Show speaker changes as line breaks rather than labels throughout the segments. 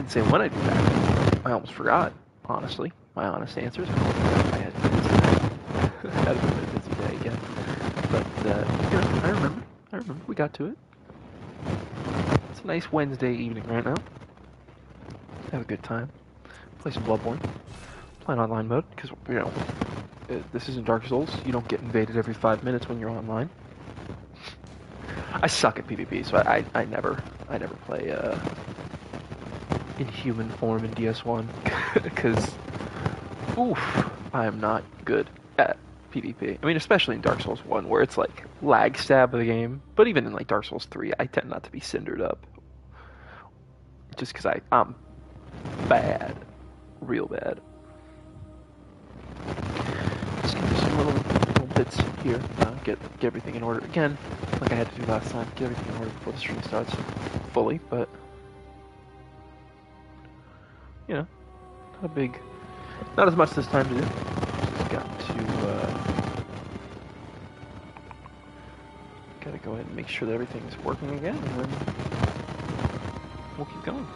can say when I do that. I almost forgot, honestly. My honest answers. I had had a bit of a busy day again. But, I remember. We got to it. It's a nice Wednesday evening right now. Have a good time. Play some Bloodborne. Play in online mode, because, this isn't Dark Souls. You don't get invaded every 5 minutes when you're online. I suck at PvP, so I never play in human form in DS1 because I am not good at PvP. I mean, especially in Dark Souls 1 where it's like lag stab of the game, but even in like Dark Souls 3, I tend not to be cindered up just because I'm bad, real bad. Just gonna do some little bits here, get everything in order again, like I had to do last time. Get everything in order before the stream starts fully, but not as much this time to do. Just gotta go ahead and make sure that everything's working again, and then we'll keep going.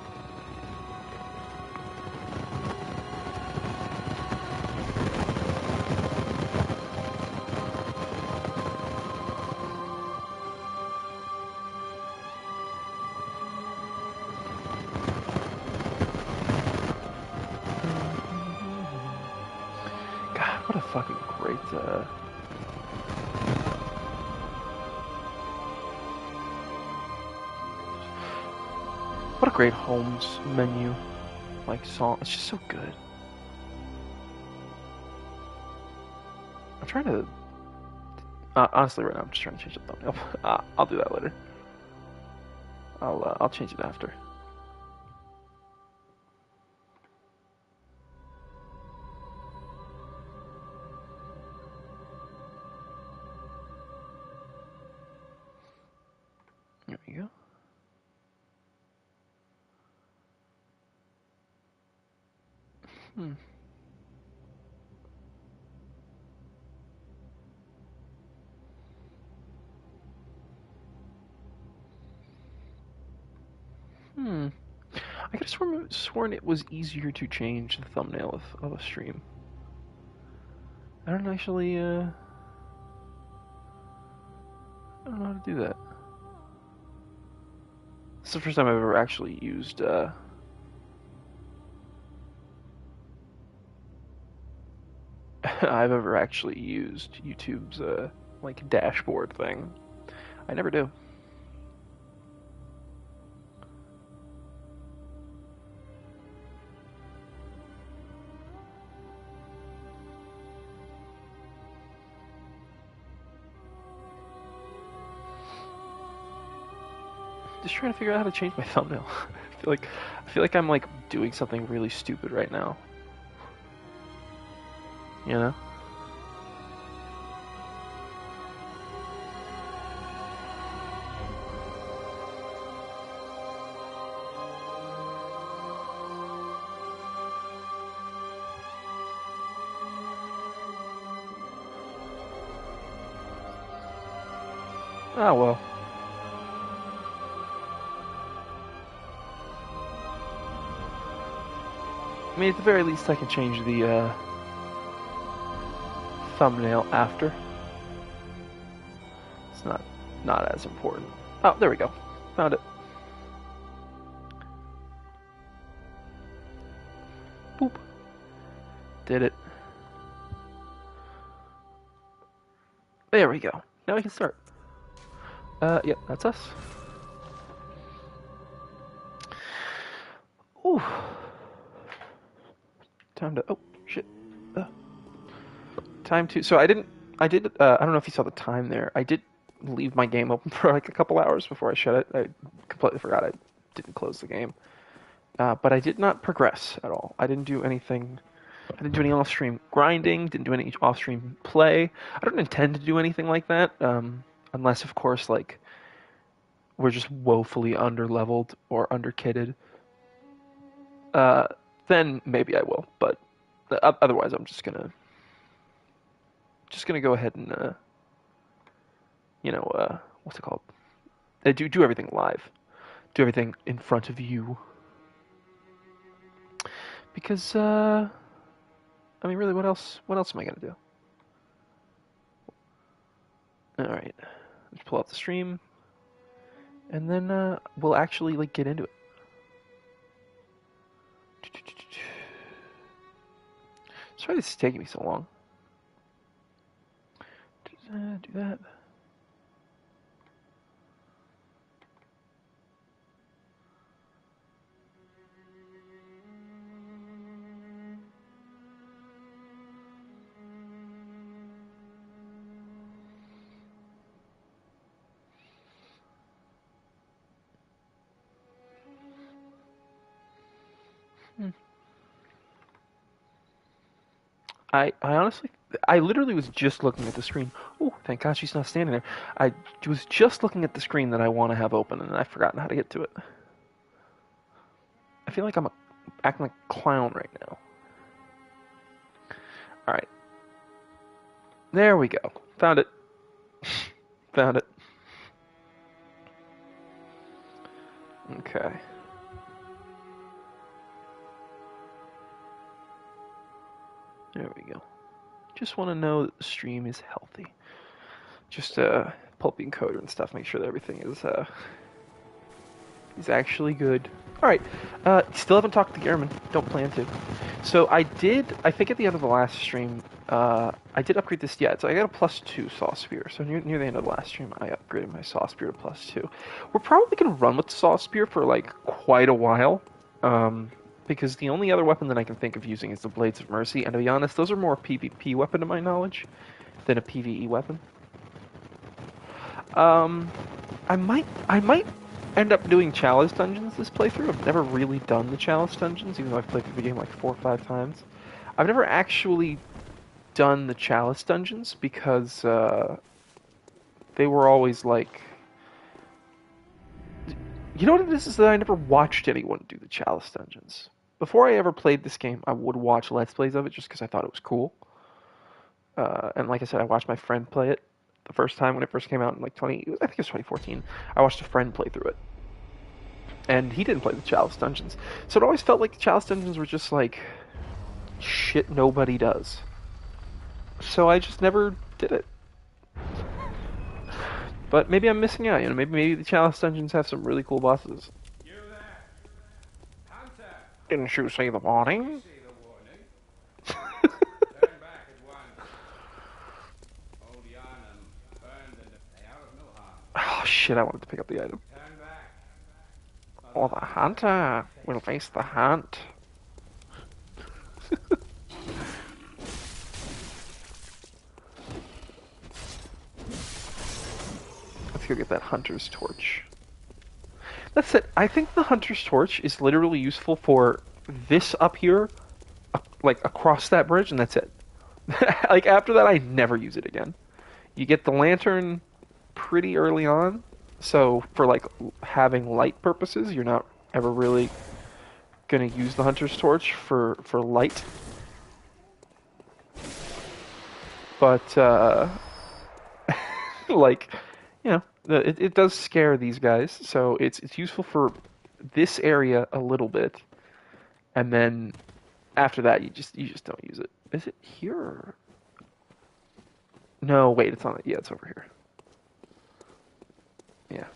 Fucking great, what a great homes menu, like song, it's just so good. I'm trying to, honestly right now I'm just trying to change the thumbnail. I'll do that later. I'll change it after. There we go. I could have sworn it was easier to change the thumbnail of a stream. I don't actually, I don't know how to do that. It's the first time I've ever actually used, I've ever actually used YouTube's, like, dashboard thing. I never do. Just trying to figure out how to change my thumbnail. I feel like I'm like doing something really stupid right now. You know? Ah, well. I mean, at the very least, I can change the thumbnail after. It's not as important. Oh, there we go. Found it. Boop. Did it. There we go. Now we can start. Yep, that's us. Ooh. Time to, oh, shit. Time to, so I did, I don't know if you saw the time there. I did leave my game open for like a couple hours before I shut it. I completely forgot I didn't close the game. But I did not progress at all. I didn't do anything. I didn't do any off-stream grinding, didn't do any off-stream play. I don't intend to do anything like that, unless, of course, like, we're just woefully under-leveled or under-kitted. Then maybe I will, but otherwise I'm just gonna go ahead and, what's it called? Do everything live. Do everything in front of you. Because, I mean, really, what else? What else am I gonna do? All right, let's pull out the stream, and then we'll actually like get into it. Sorry, this is taking me so long. Do that. I honestly, I literally was just looking at the screen. Oh, thank God she's not standing there. I was just looking at the screen that I want to have open, and I've forgotten how to get to it. I feel like I'm acting like a clown right now. All right. There we go. Found it. Found it. Okay. There we go. Just want to know that the stream is healthy. Just pull up the encoder and stuff, make sure that everything is actually good. All right. Still haven't talked to Gehrman. Don't plan to. So I think at the end of the last stream, I did upgrade this. Yeah, so I got a +2 Saw Spear. So near the end of the last stream, I upgraded my Saw Spear to +2. We're probably going to run with the Saw Spear for like quite a while. Because the only other weapon that I can think of using is the Blades of Mercy, and to be honest, those are more a PvP weapon to my knowledge than a PvE weapon. I might end up doing Chalice Dungeons this playthrough. I've never really done the Chalice Dungeons, even though I've played through the game like 4 or 5 times. I've never actually done the Chalice Dungeons because they were always like... You know what it is that I never watched anyone do the Chalice Dungeons. Before I ever played this game, I would watch Let's Plays of it just because I thought it was cool. And like I said, I watched my friend play it the first time when it first came out in like I think it was 2014. I watched a friend play through it. And he didn't play the Chalice Dungeons. So it always felt like the Chalice Dungeons were just like shit nobody does. So I just never did it. But maybe I'm missing out, you know, maybe the Chalice Dungeons have some really cool bosses.
You there? Hunter!
Didn't you see the warning?
See the warning? Turn back at once. Old Yarnum burned and they are of no harm.
Oh shit, I wanted to pick up the item.
Turn back.
Or the hunter will face the hunt. Let's go get that hunter's torch. That's it. I think the hunter's torch is literally useful for this up here, like across that bridge, and that's it. Like after that, I never use it again. You get the lantern pretty early on, so for like having light purposes, you're not ever really gonna use the hunter's torch for light. But like, you know, it does scare these guys, so it's useful for this area a little bit, and then after that you just don't use it. Is it here? Or... No, wait, it's on it. Yeah, it's over here. Yeah.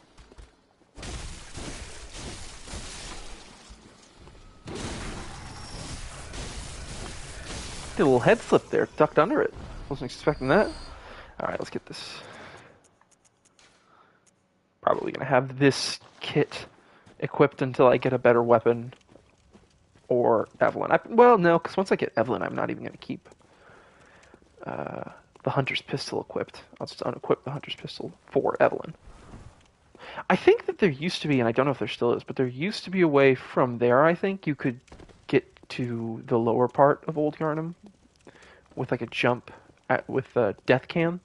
Did a little head flip there, ducked under it. Wasn't expecting that. Alright, let's get this. Probably gonna have this kit equipped until I get a better weapon. Or Evelyn. Well, no, because once I get Evelyn, I'm not even gonna keep the Hunter's Pistol equipped. I'll just unequip the Hunter's Pistol for Evelyn. I think that there used to be, and I don't know if there still is, but there used to be a way from there, I think, you could get to the lower part of Old Yarnum with like a jump with a death cam,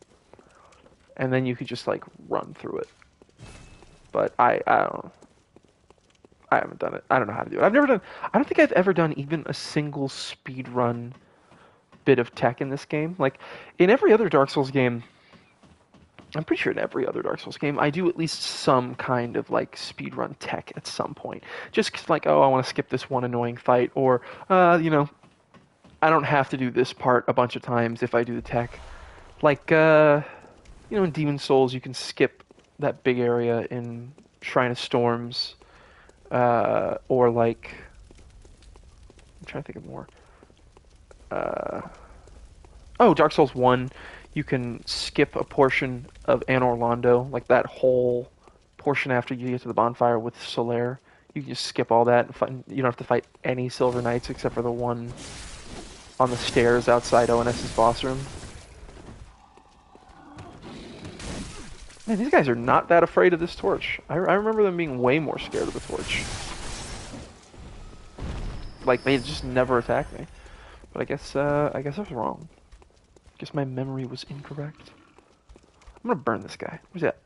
and then you could just like run through it. But I don't know. I haven't done it. I don't know how to do it. I don't think I've ever done even a single speed run bit of tech in this game. Like in every other Dark Souls game, I'm pretty sure in every other Dark Souls game, I do at least some kind of like speedrun tech at some point. Just 'cause, like, oh, I want to skip this one annoying fight, or I don't have to do this part a bunch of times if I do the tech. Like, in Demon Souls, you can skip that big area in Shrine of Storms, or like, I'm trying to think of more. Dark Souls 1, you can skip a portion of Anor Londo, like that whole portion after you get to the bonfire with Solaire. You can just skip all that, and you don't have to fight any Silver Knights except for the one on the stairs outside ONS's boss room. Man, these guys are not that afraid of this torch. I remember them being way more scared of the torch. Like, they just never attacked me. But I guess I was wrong. I guess my memory was incorrect. I'm gonna burn this guy. Where's that?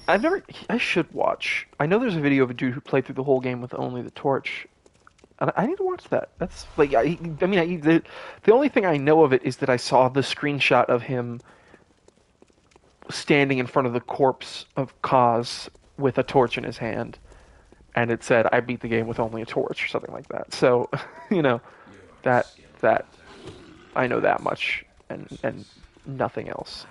I should watch. I know there's a video of a dude who played through the whole game with only the torch. And I need to watch that. That's like, the only thing I know of it is that I saw the screenshot of him standing in front of the corpse of Kaz with a torch in his hand, and it said, "I beat the game with only a torch," or something like that. So, that I know that much, and nothing else.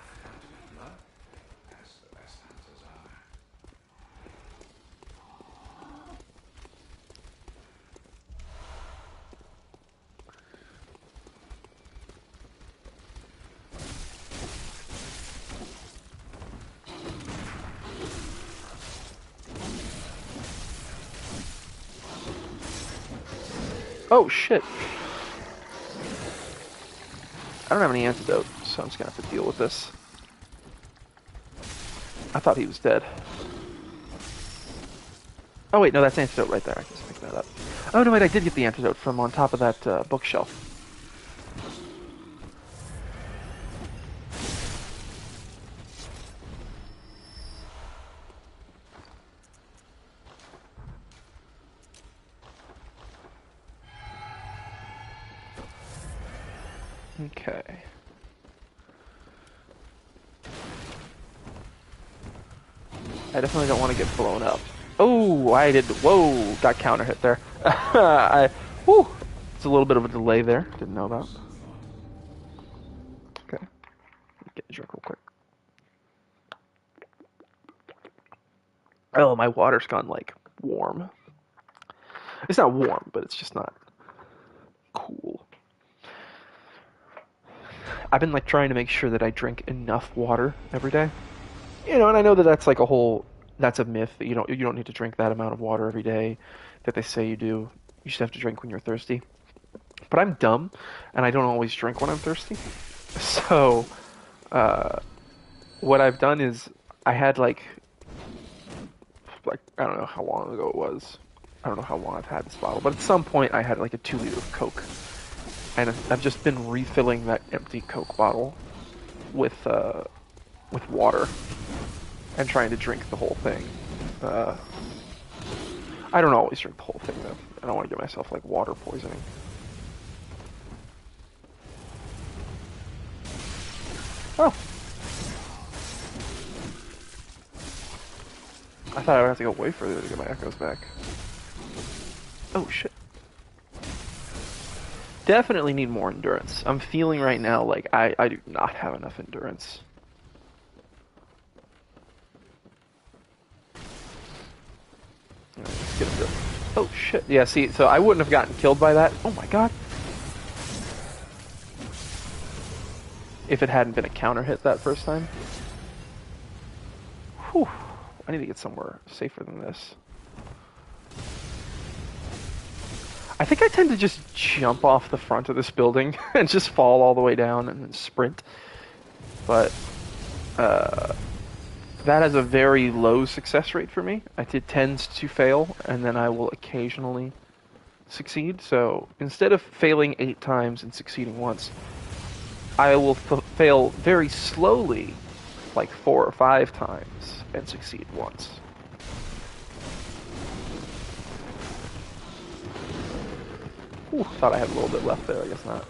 Oh shit. I don't have any antidote, so I'm just gonna have to deal with this. I thought he was dead. Oh wait, no, that's antidote right there. I just picked that up. Oh no, wait, I did get the antidote from on top of that bookshelf. Okay. I definitely don't want to get blown up. Oh, I did. Whoa, got counter hit there. It's a little bit of a delay there. Didn't know about. Okay. Get a drink real quick. Oh, my water's gone like warm. It's not warm, but it's just not cool. I've been like trying to make sure that I drink enough water every day. And I know that that's like that's a myth that you don't need to drink that amount of water every day that they say you do. You just have to drink when you're thirsty. But I'm dumb, and I don't always drink when I'm thirsty. So, what I've done is I had like I don't know how long ago it was. I don't know how long I've had this bottle, but at some point I had like a 2 liter of Coke, and I've just been refilling that empty Coke bottle with water and trying to drink the whole thing. I don't always drink the whole thing though. I don't want to get myself like water poisoning. Oh. I thought I would have to go way further to get my echoes back. Oh shit. Definitely need more endurance. I'm feeling right now like I do not have enough endurance. Let's get a Oh shit. Yeah, see, so I wouldn't have gotten killed by that. Oh my god. If it hadn't been a counter hit that first time. Whew. I need to get somewhere safer than this. I think I tend to just jump off the front of this building and just fall all the way down and then sprint. But that has a very low success rate for me. It tends to fail, and then I will occasionally succeed. So instead of failing 8 times and succeeding once, I will fail very slowly, like 4 or 5 times, and succeed once. Ooh, thought I had a little bit left there, I guess not.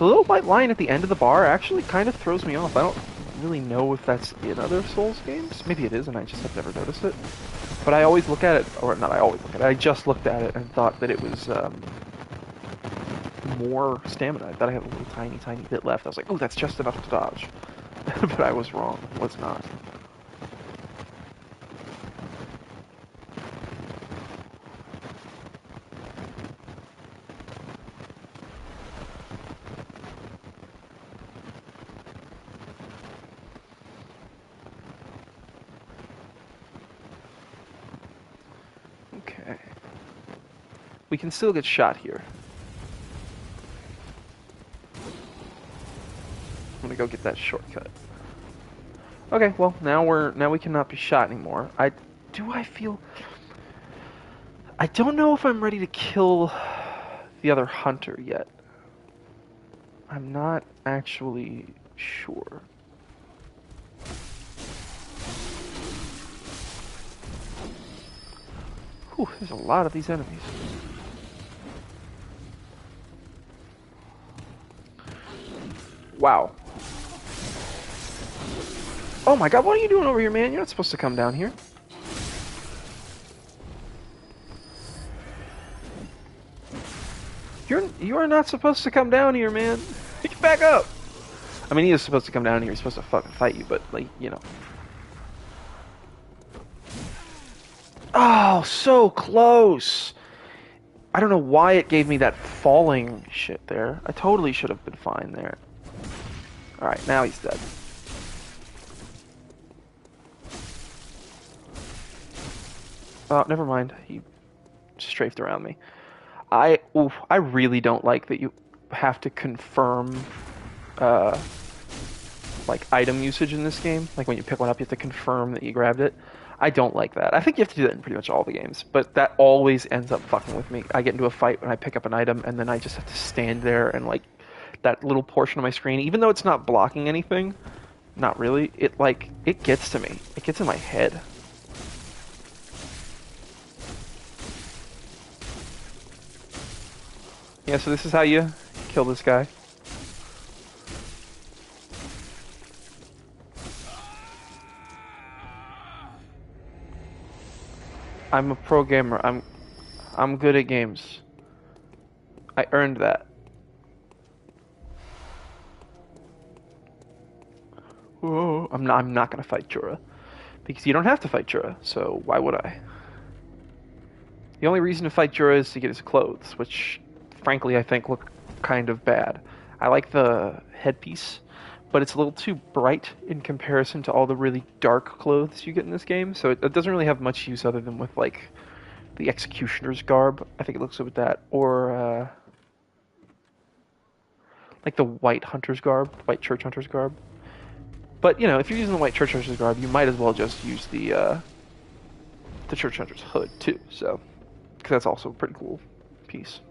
The little white line at the end of the bar actually kind of throws me off. I don't really know if that's in other Souls games. Maybe it is, and I just have never noticed it. But I always look at it, or not I always look at it, I just looked at it and thought that it was more stamina. I thought I had a little tiny bit left. I was like, oh, that's just enough to dodge. But I was wrong. It was not. Okay. We can still get shot here. I'm gonna go get that shortcut. Okay, well now we cannot be shot anymore. I don't know if I'm ready to kill the other hunter yet. I'm not actually sure. Whew, there's a lot of these enemies. Wow. Oh my god, what are you doing over here, man? You're not supposed to come down here. You are not supposed to come down here, man. Get back up. I mean, he is supposed to come down here. He's supposed to fucking fight you, but, like, you know. Oh, so close. I don't know why it gave me that falling shit there. I totally should have been fine there. Alright, now he's dead. Oh, never mind. He strafed around me. I really don't like that you have to confirm, like, item usage in this game. Like, when you pick one up, you have to confirm that you grabbed it. I don't like that. I think you have to do that in pretty much all the games, but that always ends up fucking with me. I get into a fight when I pick up an item, and then I just have to stand there and, like, that little portion of my screen, even though it's not blocking anything, not really, it gets to me. It gets in my head. Yeah, so this is how you kill this guy. I'm a pro gamer. I'm good at games. I earned that. Whoa, I'm not gonna fight Jorah. Because you don't have to fight Jorah, so why would I? The only reason to fight Jorah is to get his clothes, which frankly I think look kind of bad. I like the headpiece, but it's a little too bright in comparison to all the really dark clothes you get in this game, so it doesn't really have much use other than with, like, the executioner's garb. I think it looks good with that, or like the white hunter's garb, white church hunter's garb. But, you know, if you're using the white church hunter's garb, you might as well just use the church hunter's hood too, so, because that's also a pretty cool piece.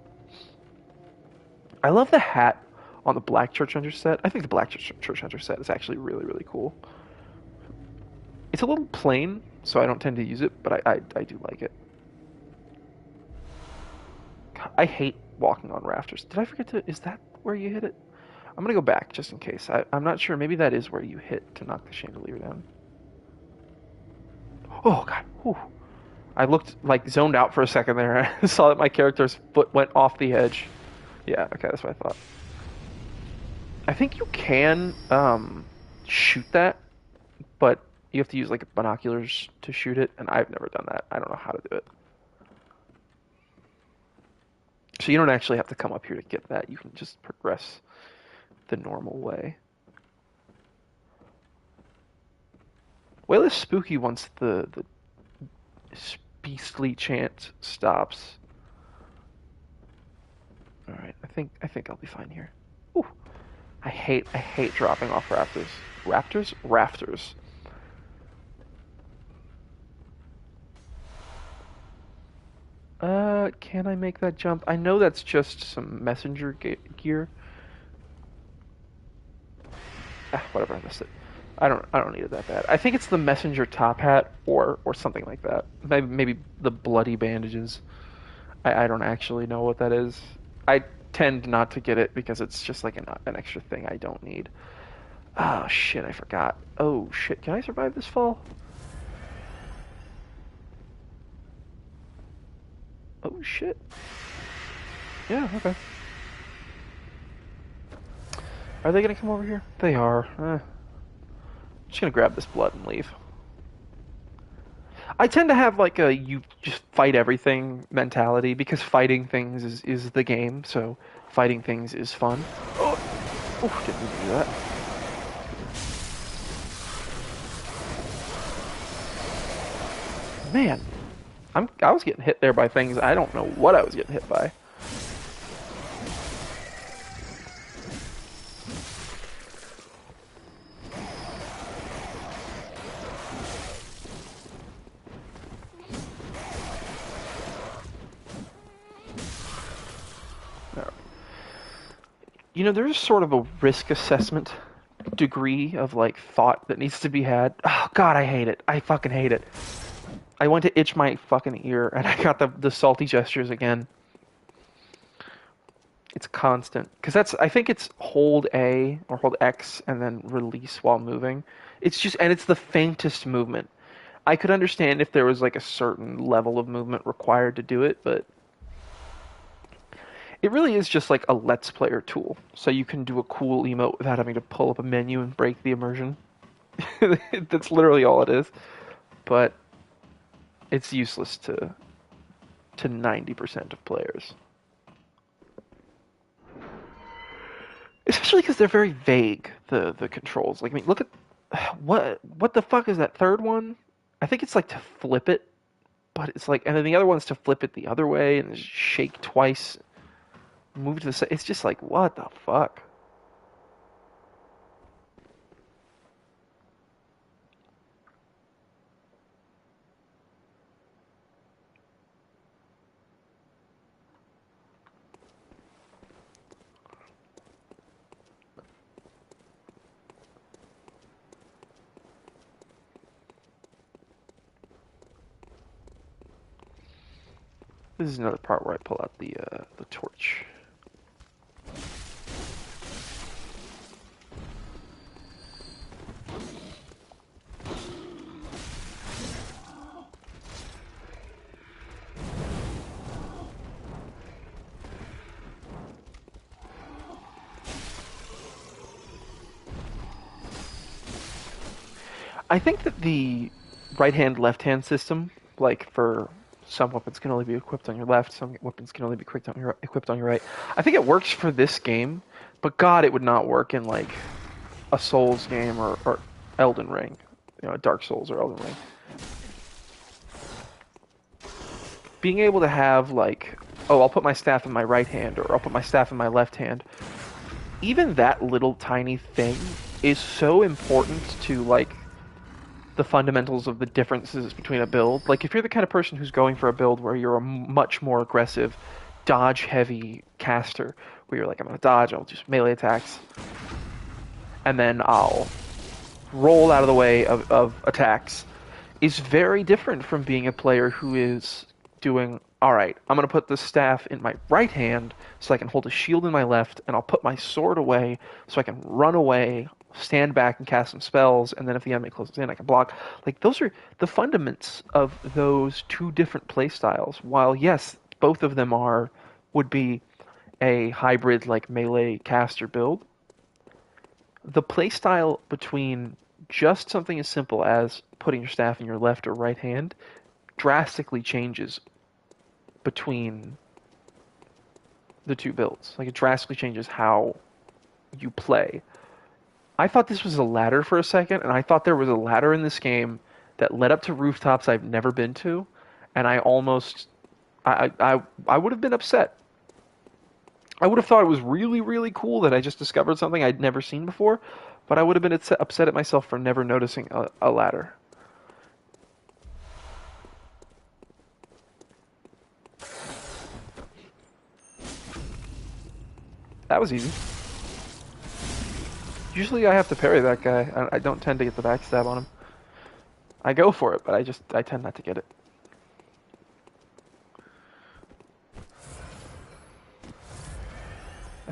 I love the hat on the black church hunter set. I think the black church hunter set is actually really, really cool. It's a little plain, so I don't tend to use it, but I do like it. God, I hate walking on rafters. Did I forget to... Is that where you hit it? I'm gonna go back, just in case. I'm not sure. Maybe that is where you hit to knock the chandelier down. Oh, God. Whew. I looked, like, zoned out for a second there. I saw that my character's foot went off the edge. Yeah, okay, that's what I thought. I think you can shoot that, but you have to use, like, binoculars to shoot it, and I've never done that. I don't know how to do it. So you don't actually have to come up here to get that. You can just progress the normal way. Way less spooky once the beastly chant stops. All right, I think I'll be fine here. Ooh, I hate dropping off rafters. Rafters. Can I make that jump? I know that's just some messenger gear. Ah, whatever, I missed it. I don't need it that bad. I think it's the messenger top hat or something like that. Maybe the bloody bandages. I don't actually know what that is. tend not to get it because it's just like an extra thing I don't need. Oh shit, I forgot. Oh shit, can I survive this fall? Oh shit. Yeah, okay. Are they gonna come over here? They are. I'm just gonna grab this blood and leave. I tend to have like a you just fight everything mentality because fighting things is the game, so fighting things is fun. Oh, didn't mean to do that. Man, I was getting hit there by things I don't know what I was getting hit by. You know, there's sort of a risk assessment degree of like thought that needs to be had. Oh god, I hate it. I fucking hate it. I went to itch my fucking ear and I got the salty gestures again. It's constant. Because I think it's hold A or hold X and then release while moving. It's just, and it's the faintest movement. I could understand if there was like a certain level of movement required to do it, but it really is just like a Let's Player tool. So you can do a cool emote without having to pull up a menu and break the immersion. That's literally all it is. But it's useless to 90% of players. Especially because they're very vague, the controls. Like, I mean, look at what the fuck is that third one? I think it's like to flip it, but it's like, and then the other one's to flip it the other way and shake twice, move to the side. It's just like, what the fuck? This is another part where I pull out the torch. I think that the right hand, left hand system, like for some weapons can only be equipped on your left, some weapons can only be equipped on your right. I think it works for this game, but God, it would not work in like a Souls game or Elden Ring, you know, Dark Souls or Elden Ring. Being able to have like, oh, I'll put my staff in my right hand or I'll put my staff in my left hand. Even that little tiny thing is so important to like the fundamentals of the differences between a build. Like if you're the kind of person who's going for a build where you're a much more aggressive, dodge-heavy caster, where you're like, I'm gonna dodge, I'll do some melee attacks, and then I'll roll out of the way of attacks, is very different from being a player who is doing, all right, I'm going to put the staff in my right hand so I can hold a shield in my left, and I'll put my sword away so I can run away, stand back and cast some spells, and then if the enemy closes in, I can block. Like, those are the fundaments of those two different playstyles. While, yes, both of them would be a hybrid, like, melee caster build, the playstyle between just something as simple as putting your staff in your left or right hand drastically changes between the two builds. Like, it drastically changes how you play. I thought this was a ladder for a second, and I thought there was a ladder in this game that led up to rooftops I've never been to, and I would have been upset. I would have thought it was really, really cool that I just discovered something I'd never seen before, but I would have been upset at myself for never noticing a ladder. That was easy. Usually I have to parry that guy. I don't tend to get the backstab on him. I go for it, but I tend not to get it.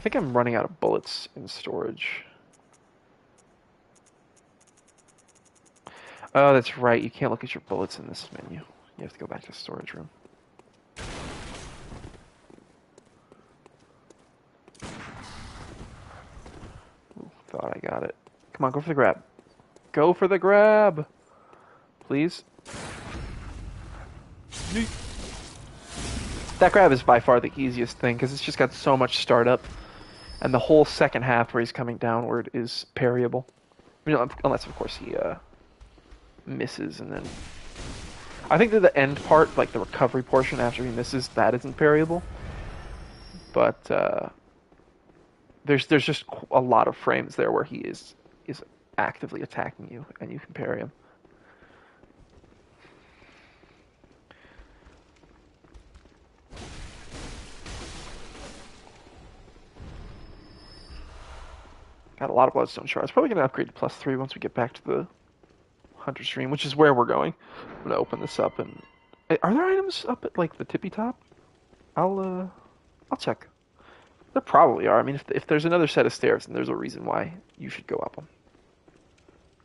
I think I'm running out of bullets in storage. Oh, that's right. You can't look at your bullets in this menu. You have to go back to the storage room. Ooh, thought I got it. Come on, go for the grab. Go for the grab! Please. Yeet. That grab is by far the easiest thing, because it's just got so much startup. And the whole second half where he's coming downward is parryable. You know, unless, of course, he misses and then... I think that the end part, like the recovery portion after he misses, that isn't parryable. But there's just a lot of frames there where he is actively attacking you, and you can parry him. Got a lot of bloodstone shards. Probably gonna upgrade to +3 once we get back to the hunter stream, which is where we're going. I'm gonna open this up and are there items up at like the tippy top? I'll check. There probably are. I mean, if there's another set of stairs, then there's a reason why you should go up them.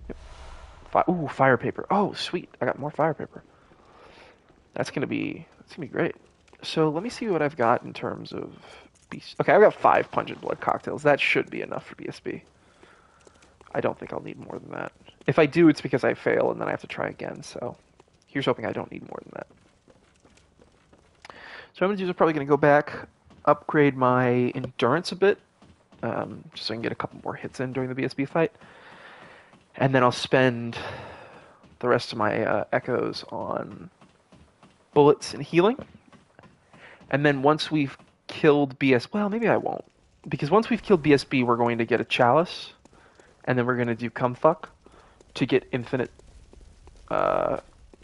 Yep. Ooh, fire paper. Oh, sweet! I got more fire paper. That's gonna be great. So let me see what I've got in terms of beast. Okay, I've got 5 pungent blood cocktails. That should be enough for BSB. I don't think I'll need more than that. If I do, it's because I fail and then I have to try again. So here's hoping I don't need more than that. So what I'm going to do is probably going to go back, upgrade my endurance a bit, just so I can get a couple more hits in during the BSB fight. And then I'll spend the rest of my echoes on bullets and healing. And then once we've killed well, maybe I won't. Because once we've killed BSB, we're going to get a chalice. And then we're going to do Cumfuck to get infinite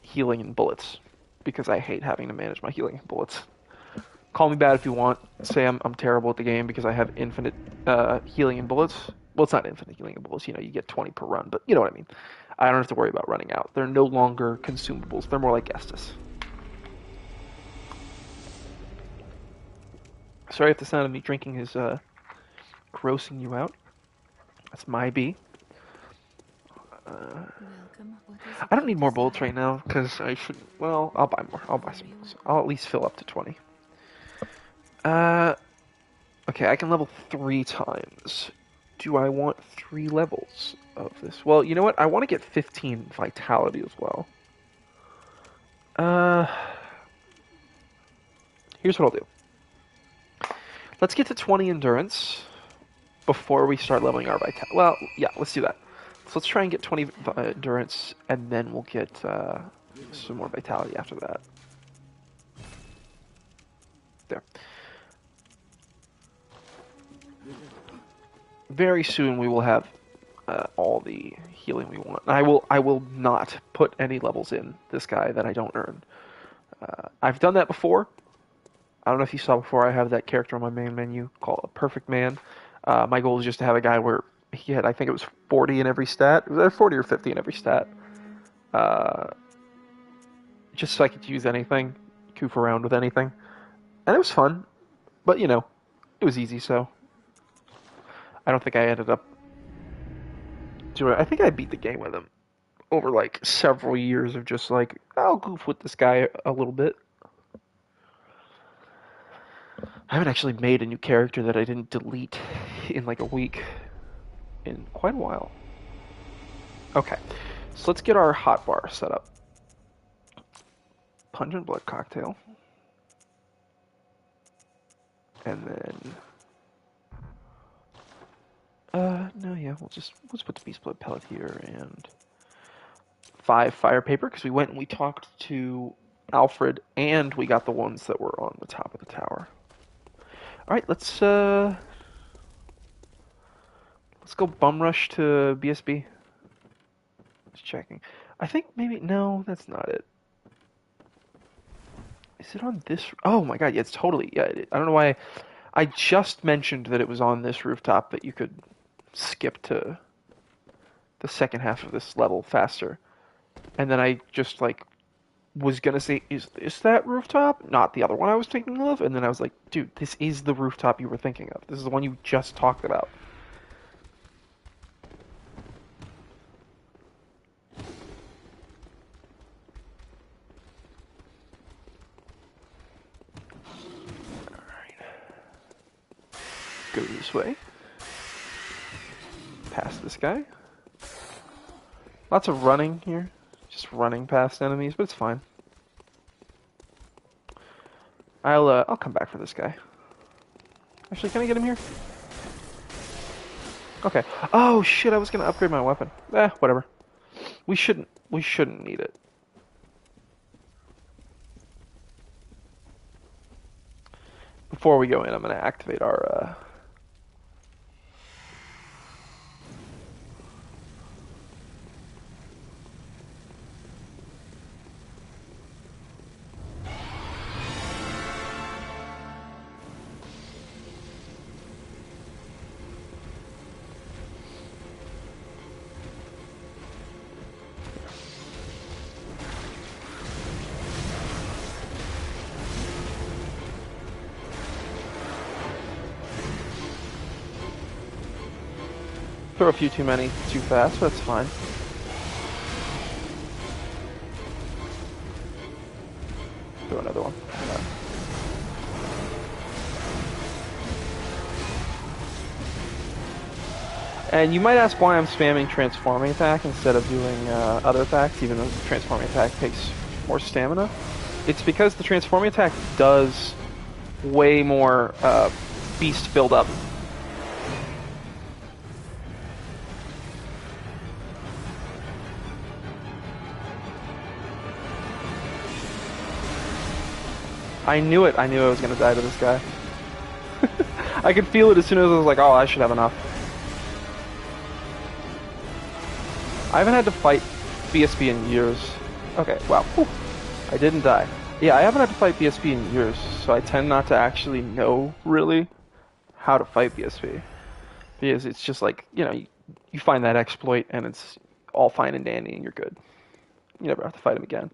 healing and bullets. Because I hate having to manage my healing and bullets. Call me bad if you want. Say I'm terrible at the game because I have infinite healing and bullets. Well, it's not infinite healing and bullets. You know, you get 20 per run. But you know what I mean. I don't have to worry about running out. They're no longer consumables. They're more like Estus. Sorry if the sound of me drinking is grossing you out. That's my B. I don't need more bullets right now because I should. Well, I'll buy more. I'll buy some bullets. I'll at least fill up to 20. Okay, I can level 3 times. Do I want 3 levels of this? Well, you know what? I want to get 15 vitality as well. Here's what I'll do. Let's get to 20 endurance before we start leveling our vitality. Well, yeah, let's do that. So let's try and get 20 endurance, and then we'll get some more vitality after that. There. Very soon we will have all the healing we want. I will not put any levels in this guy that I don't earn. I've done that before. I don't know if you saw before, I have that character on my main menu called a Perfect Man. My goal is just to have a guy where he had, I think it was 40 in every stat. It was 40 or 50 in every stat. Just so I could use anything, goof around with anything. And it was fun, but you know, it was easy, so I don't think I ended up doing it. I think I beat the game with him over like several years of just like, I'll goof with this guy a little bit. I haven't actually made a new character that I didn't delete in like a week in quite a while. Okay, so let's get our hotbar set up. Pungent blood cocktail. And then... no, yeah, let's put the beast blood pellet here and 5 fire paper, because we went and we talked to Alfred, and we got the ones that were on the top of the tower. Alright, let's go bum rush to BSB. Just checking. I think maybe, no, that's not it. Is it on this? Oh my god, yeah, it's totally, yeah, I don't know why. I just mentioned that it was on this rooftop, that you could skip to the second half of this level faster. And then I just, like, was gonna say, is this that rooftop? Not the other one I was thinking of. And then I was like, dude, this is the rooftop you were thinking of. This is the one you just talked about. Go this way. Past this guy. Lots of running here. Just running past enemies, but it's fine. I'll come back for this guy. Actually, can I get him here? Okay. Oh shit, I was gonna upgrade my weapon. Whatever. We shouldn't need it. Before we go in, I'm gonna activate our throw a few too many too fast, but that's fine. Throw another one. And you might ask why I'm spamming transforming attack instead of doing other attacks, even though the transforming attack takes more stamina. It's because the transforming attack does way more beast build-up. I knew it. I knew I was going to die to this guy. I could feel it as soon as I was like, oh, I should have enough. I haven't had to fight BSB in years. Okay, wow. Whew. I didn't die. Yeah, I haven't had to fight BSB in years, so I tend not to actually know, really, how to fight BSB. Because it's just like, you know, you find that exploit, and it's all fine and dandy, and you're good. You never have to fight him again.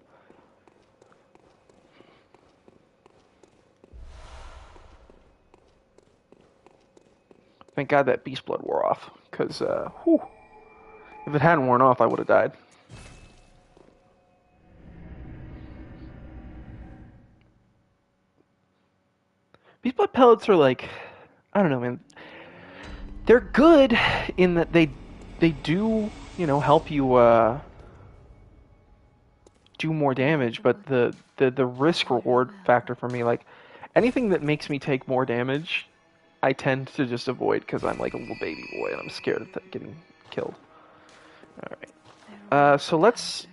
Thank God that Beast Blood wore off, because, if it hadn't worn off, I would have died. Beast Blood pellets are like, I don't know, man. They're good in that they do, you know, help you do more damage, but the risk reward factor for me, like anything that makes me take more damage, I tend to just avoid because I'm like a little baby boy and I'm scared of getting killed. All right. So let's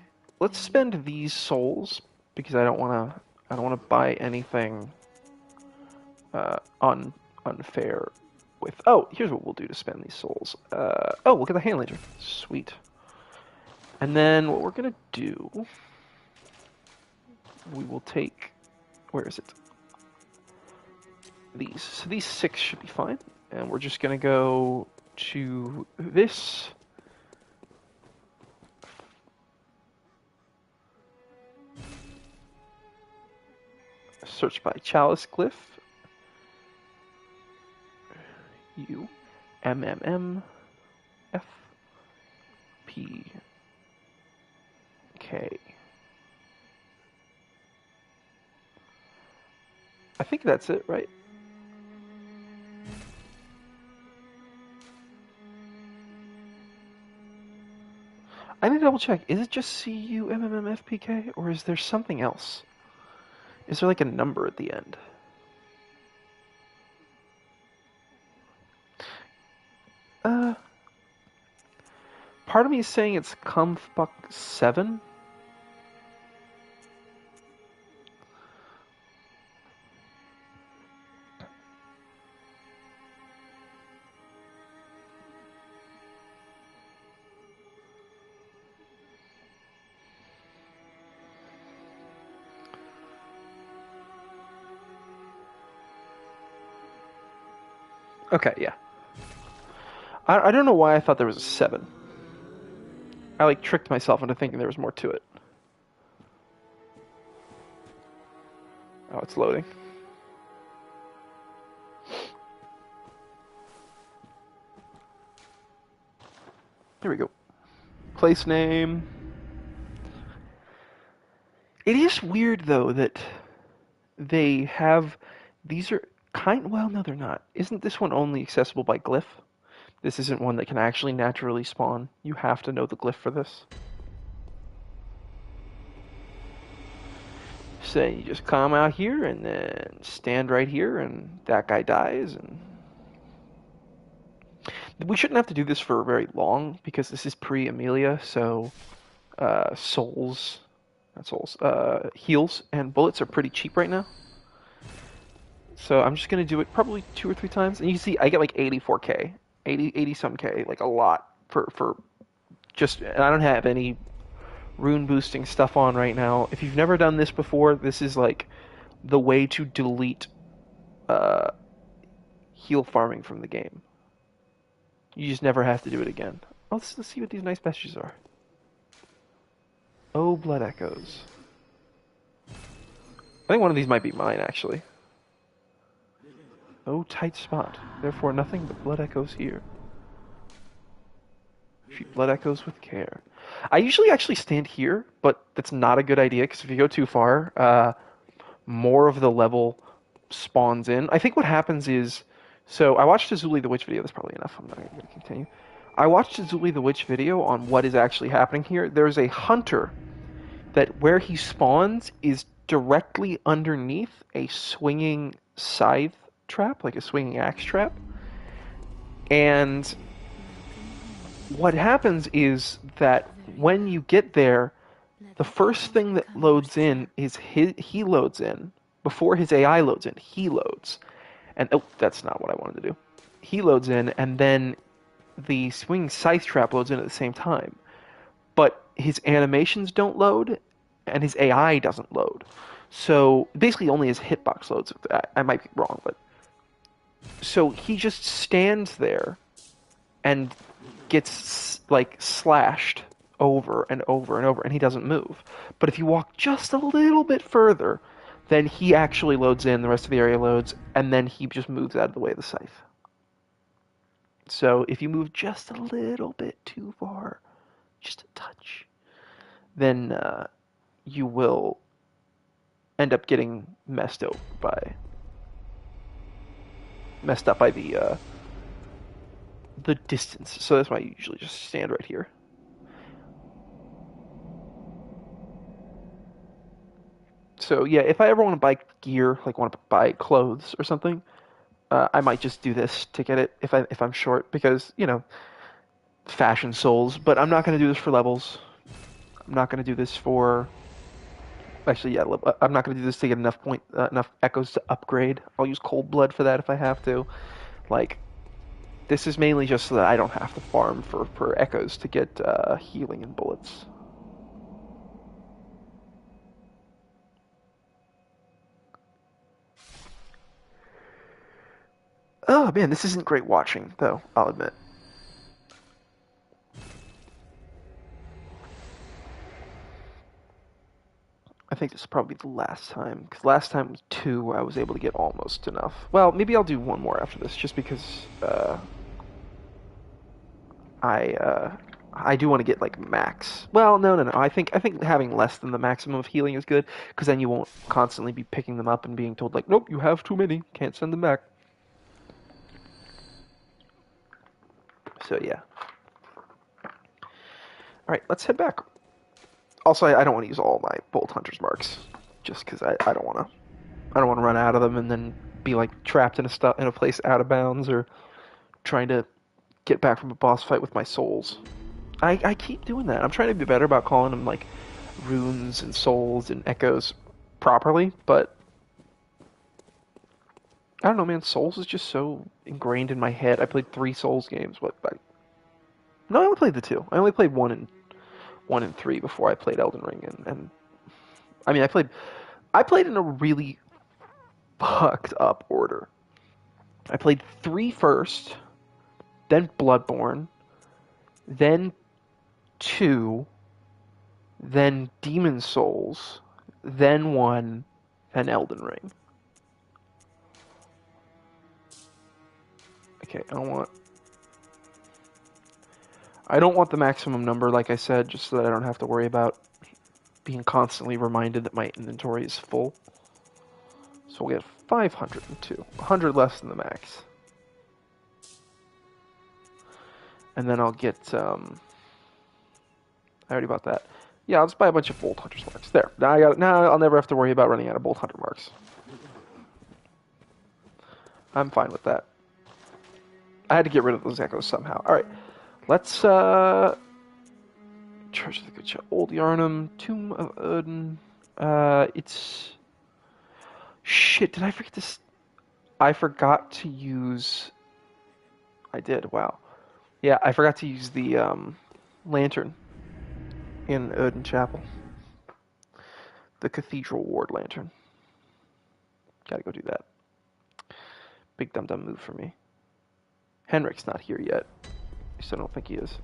spend these souls because I don't want to buy anything unfair with. Oh, here's what we'll do to spend these souls. Oh, look at the hand laser. Sweet. And then what we're gonna do, we will take. Where is it? These. So these 6 should be fine. And we're just gonna go to this. Search by Chalice Glyph. U M M M F P K. I think that's it, right? I need to double check. Is it just CUMMMFPK or is there something else? Is there like a number at the end? Part of me is saying it's Comfbuck7. Okay, yeah. I don't know why I thought there was a 7. I like tricked myself into thinking there was more to it. Oh, it's loading. Here we go. Place name. It is weird though that they have these are well, no, they're not. Isn't this one only accessible by glyph? This isn't one that can actually naturally spawn. You have to know the glyph for this. So you just come out here and then stand right here, and that guy dies. And we shouldn't have to do this for very long because this is pre-Amelia, so heals and bullets are pretty cheap right now. So I'm just gonna do it probably 2 or 3 times, and you see I get like 84k, 80 some k, like a lot for just. And I don't have any rune boosting stuff on right now. If you've never done this before, this is like the way to delete heal farming from the game. You just never have to do it again. Let's see what these nice messages are. Oh, blood echoes. I think one of these might be mine, actually. Oh, tight spot. Therefore, nothing but blood echoes here. Treat blood echoes with care. I usually actually stand here, but that's not a good idea, because if you go too far, more of the level spawns in. I think what happens is... So, I watched a Zuli the Witch video. That's probably enough. I'm not going to continue. I watched a Zuli the Witch video on what is actually happening here. There's a hunter that where he spawns is directly underneath a swinging scythe trap, like a swinging axe trap. And what happens is that when you get there, the first thing that loads in is he loads in. Before his AI loads in, he loads. And oh, that's not what I wanted to do. He loads in, and then the swinging scythe trap loads in at the same time. But his animations don't load, and his AI doesn't load. So basically only his hitbox loads. I might be wrong, but... So he just stands there and gets like slashed over and over and over, and he doesn't move. But if you walk just a little bit further, then he actually loads in, the rest of the area loads, and then he just moves out of the way of the scythe. So if you move just a little bit too far, just a touch, then you will end up getting messed up by the distance. So that's why I usually just stand right here. So yeah, if I ever want to buy gear, like want to buy clothes or something, I might just do this to get it if I'm short, because fashion souls. But I'm not going to do this for levels. I'm not going to do this for. Actually, yeah, I'm not going to do this to get enough echoes to upgrade. I'll use cold blood for that if I have to. Like, this is mainly just so that I don't have to farm for echoes to get healing and bullets. Oh man, this isn't great watching, though, I'll admit. I think this is probably the last time, because last time was 2, I was able to get almost enough. Well, maybe I'll do one more after this, just because I do want to get like max. Well, no. I think having less than the maximum of healing is good, because then you won't constantly be picking them up and being told like, nope, you have too many, can't send them back. So yeah. All right, let's head back. Also, I don't want to use all my Bolt Hunter's marks, just because I don't want to run out of them and then be like trapped in a place out of bounds, or trying to get back from a boss fight with my souls. I keep doing that. I'm trying to be better about calling them like runes and souls and echoes properly, but I don't know, man. Souls is just so ingrained in my head. I played 3 Souls games. No, I only played the 2. I only played 1 and 3 before I played Elden Ring, and I mean I played in a really fucked up order. I played 3 first, then Bloodborne, then 2, then Demon Souls, then 1, and Elden Ring. Okay, I don't want the maximum number, like I said, just so that I don't have to worry about being constantly reminded that my inventory is full. So we'll get 502, 100 less than the max. And then I'll get, I already bought that. Yeah, I'll just buy a bunch of Bolt Hunter's marks. There, now I'll never have to worry about running out of Bolt Hunter marks. I'm fine with that. I had to get rid of those echoes somehow. Alright, let's, Church of the Good Shepherd, Old Yarnum, Tomb of Odin, it's... Shit, did I forget this? I forgot to use... I did, wow. Yeah, I forgot to use the, lantern in Odin Chapel. The Cathedral Ward lantern. Gotta go do that. Big dum-dum move for me. Henrik's not here yet. I still don't think he is.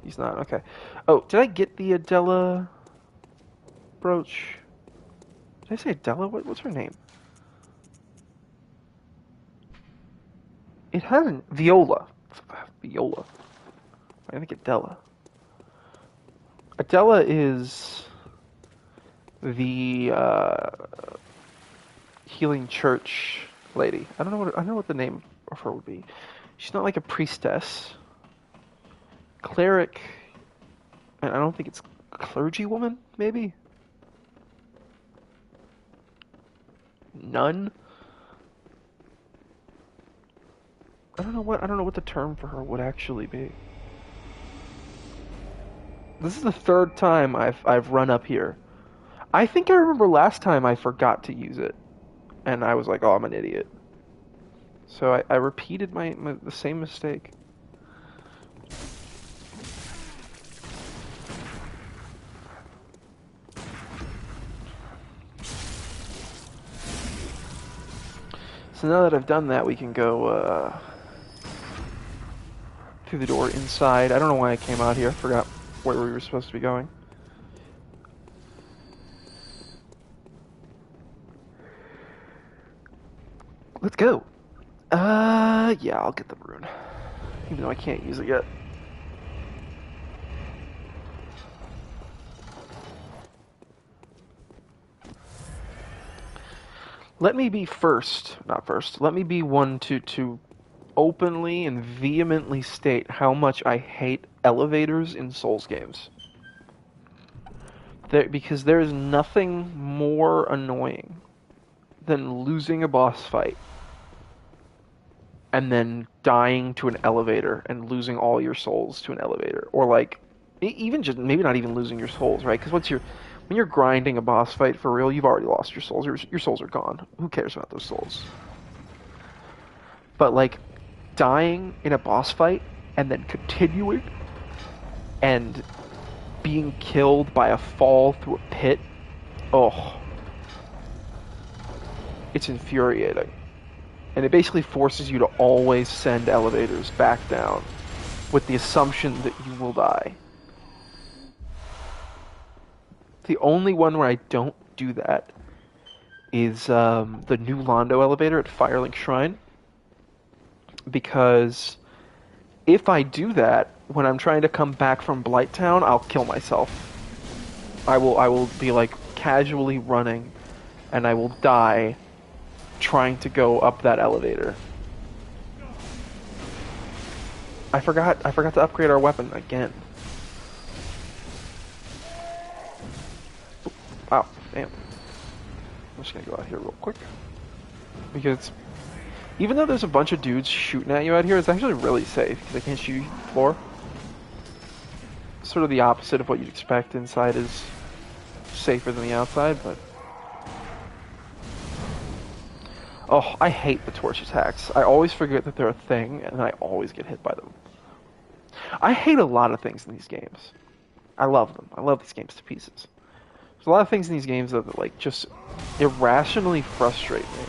He's not, okay. Oh, did I get the Adela brooch? Did I say Adela? What's her name? It hasn't. Viola. Viola. I think Adela. Adela is the healing church lady. I don't know what the name of her would be. She's not like a priestess. Cleric. And I don't think it's clergywoman, maybe? Nun? I don't know what the term for her would actually be. This is the third time I've run up here. I think I remember last time I forgot to use it, and I was like, "Oh, I'm an idiot." So I repeated the same mistake. So now that I've done that, we can go through the door inside. I don't know why I came out here. I forgot where we were supposed to be going. Let's go. Yeah, I'll get the rune. Even though I can't use it yet. Let me be let me be one to openly and vehemently state how much I hate elevators in Souls games. Because there is nothing more annoying than losing a boss fight and then dying to an elevator and losing all your souls to an elevator. Or like, even just, maybe not even losing your souls, right? Because when you're grinding a boss fight for real, you've already lost your souls. Your souls are gone. Who cares about those souls? But like, dying in a boss fight and then continuing and being killed by a fall through a pit, oh, it's infuriating. And it basically forces you to always send elevators back down with the assumption that you will die. The only one where I don't do that is the new Londo elevator at Firelink Shrine. Because if I do that, when I'm trying to come back from Blighttown, I'll kill myself. I will be like casually running, and I will die trying to go up that elevator. I forgot to upgrade our weapon again. Wow, damn. I'm just gonna go out here real quick. Because even though there's a bunch of dudes shooting at you out here, it's actually really safe because they can't shoot you from the floor. Sort of the opposite of what you'd expect. Inside is safer than the outside, but... Oh, I hate the torch attacks. I always forget that they're a thing, and I always get hit by them. I hate a lot of things in these games. I love them. I love these games to pieces. There's a lot of things in these games that like just irrationally frustrate me.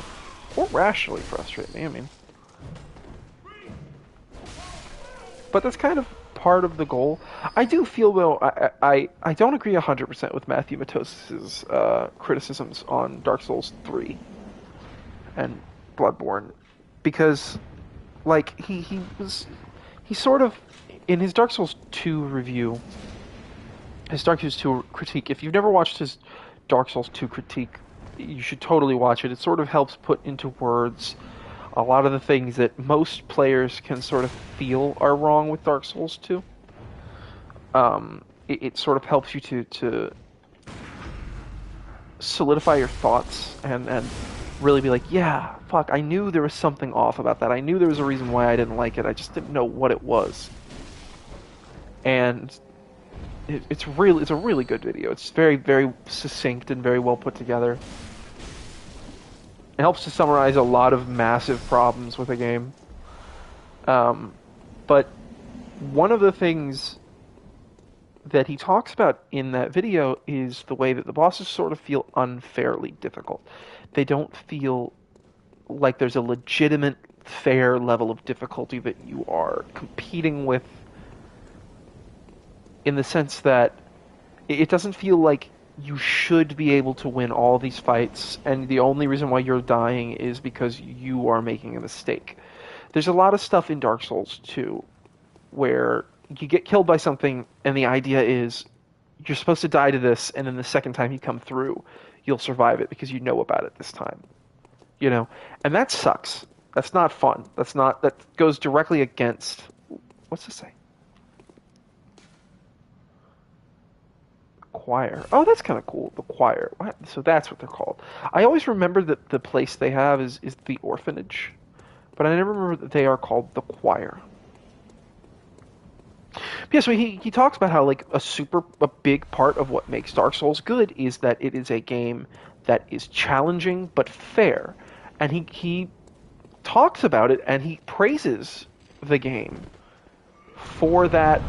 Or rationally frustrate me, I mean. But that's kind of part of the goal. I do feel, though, I don't agree 100% with Matthew Matos's criticisms on Dark Souls 3 and Bloodborne, because, like, he sort of, in his Dark Souls 2 review, his Dark Souls 2 critique, if you've never watched his Dark Souls 2 critique, you should totally watch it. It sort of helps put into words a lot of the things that most players can sort of feel are wrong with Dark Souls 2. It sort of helps you to solidify your thoughts and really be like, yeah, fuck, I knew there was something off about that. I knew there was a reason why I didn't like it. I just didn't know what it was. And it's a really good video. It's very, very succinct and very well put together. It helps to summarize a lot of massive problems with a game. But one of the things that he talks about in that video is the way that the bosses sort of feel unfairly difficult. They don't feel like there's a legitimate, fair level of difficulty that you are competing with, in the sense that it doesn't feel like you should be able to win all these fights, and the only reason why you're dying is because you are making a mistake. There's a lot of stuff in Dark Souls 2 where you get killed by something, and the idea is you're supposed to die to this, and then the second time you come through, you'll survive it because you know about it this time. You know? And that sucks. That's not fun. That goes directly against... What's this say? Choir. Oh, that's kind of cool. The choir. What? So that's what they're called. I always remember that the place they have is the orphanage, but I never remember that they are called the choir. Yeah, so he talks about how, like, a big part of what makes Dark Souls good is that it is a game that is challenging but fair, and he talks about it and he praises the game for that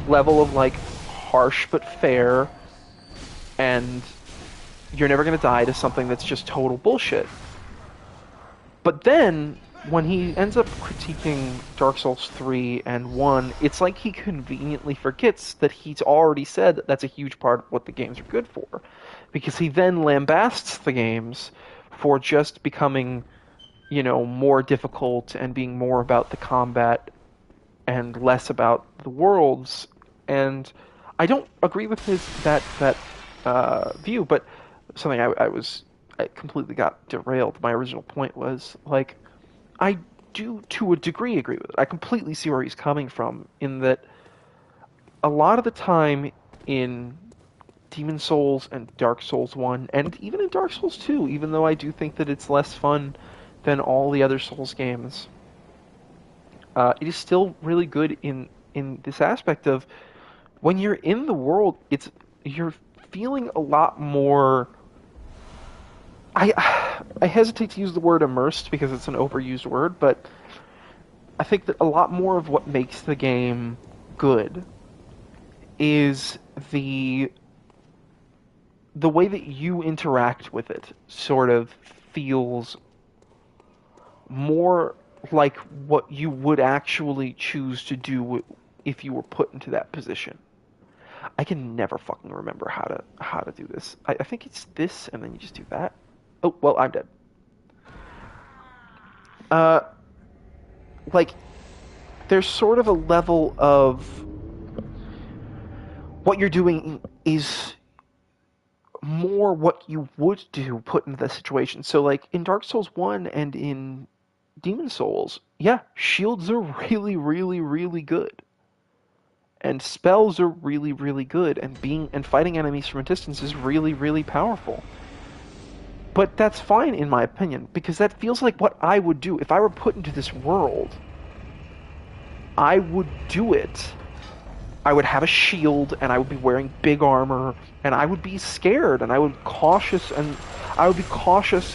level of, like, harsh but fair, and you're never going to die to something that's just total bullshit. But then, when he ends up critiquing Dark Souls 3 and 1, it's like he conveniently forgets that he's already said that that's a huge part of what the games are good for. Because he then lambasts the games for just becoming, you know, more difficult and being more about the combat and less about the worlds. And I don't agree with that view, but something I completely got derailed. My original point was, like, I do to a degree agree with it. I completely see where he's coming from, in that a lot of the time in Demon Souls and Dark Souls 1, and even in Dark Souls 2, even though I do think that it's less fun than all the other Souls games, it is still really good in this aspect of, when you're in the world, you're feeling a lot more... I hesitate to use the word immersed because it's an overused word, but I think that a lot more of what makes the game good is the way that you interact with it sort of feels more like what you would actually choose to do if you were put into that position. I can never fucking remember how to do this. I think it's this, and then you just do that. Oh, well, I'm dead. Like, there's sort of a level of what you're doing is more what you would do put into that situation. So, like, in Dark Souls 1 and in Demon Souls, yeah, shields are really, really, really good. And spells are really, really good, and fighting enemies from a distance is really, really powerful. But that's fine, in my opinion, because that feels like what I would do. If I were put into this world, I would do it. I would have a shield, and I would be wearing big armor, and I would be scared, and I would be cautious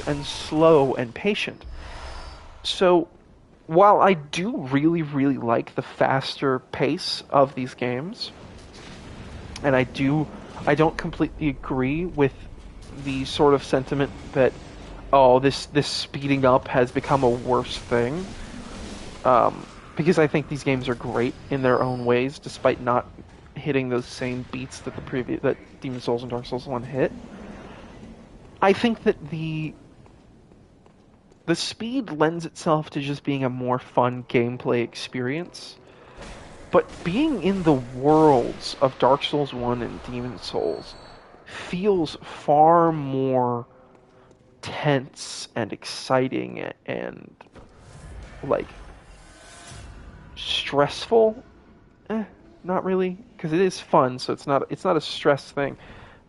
and slow and patient. So, while I do really, really like the faster pace of these games, and I don't completely agree with the sort of sentiment that, oh, this speeding up has become a worse thing, because I think these games are great in their own ways, despite not hitting those same beats that that Demon Souls and Dark Souls 1 hit. I think that the speed lends itself to just being a more fun gameplay experience. But being in the worlds of Dark Souls 1 and Demon Souls feels far more tense and exciting and like stressful. Not really, because it is fun, so it's not a stress thing.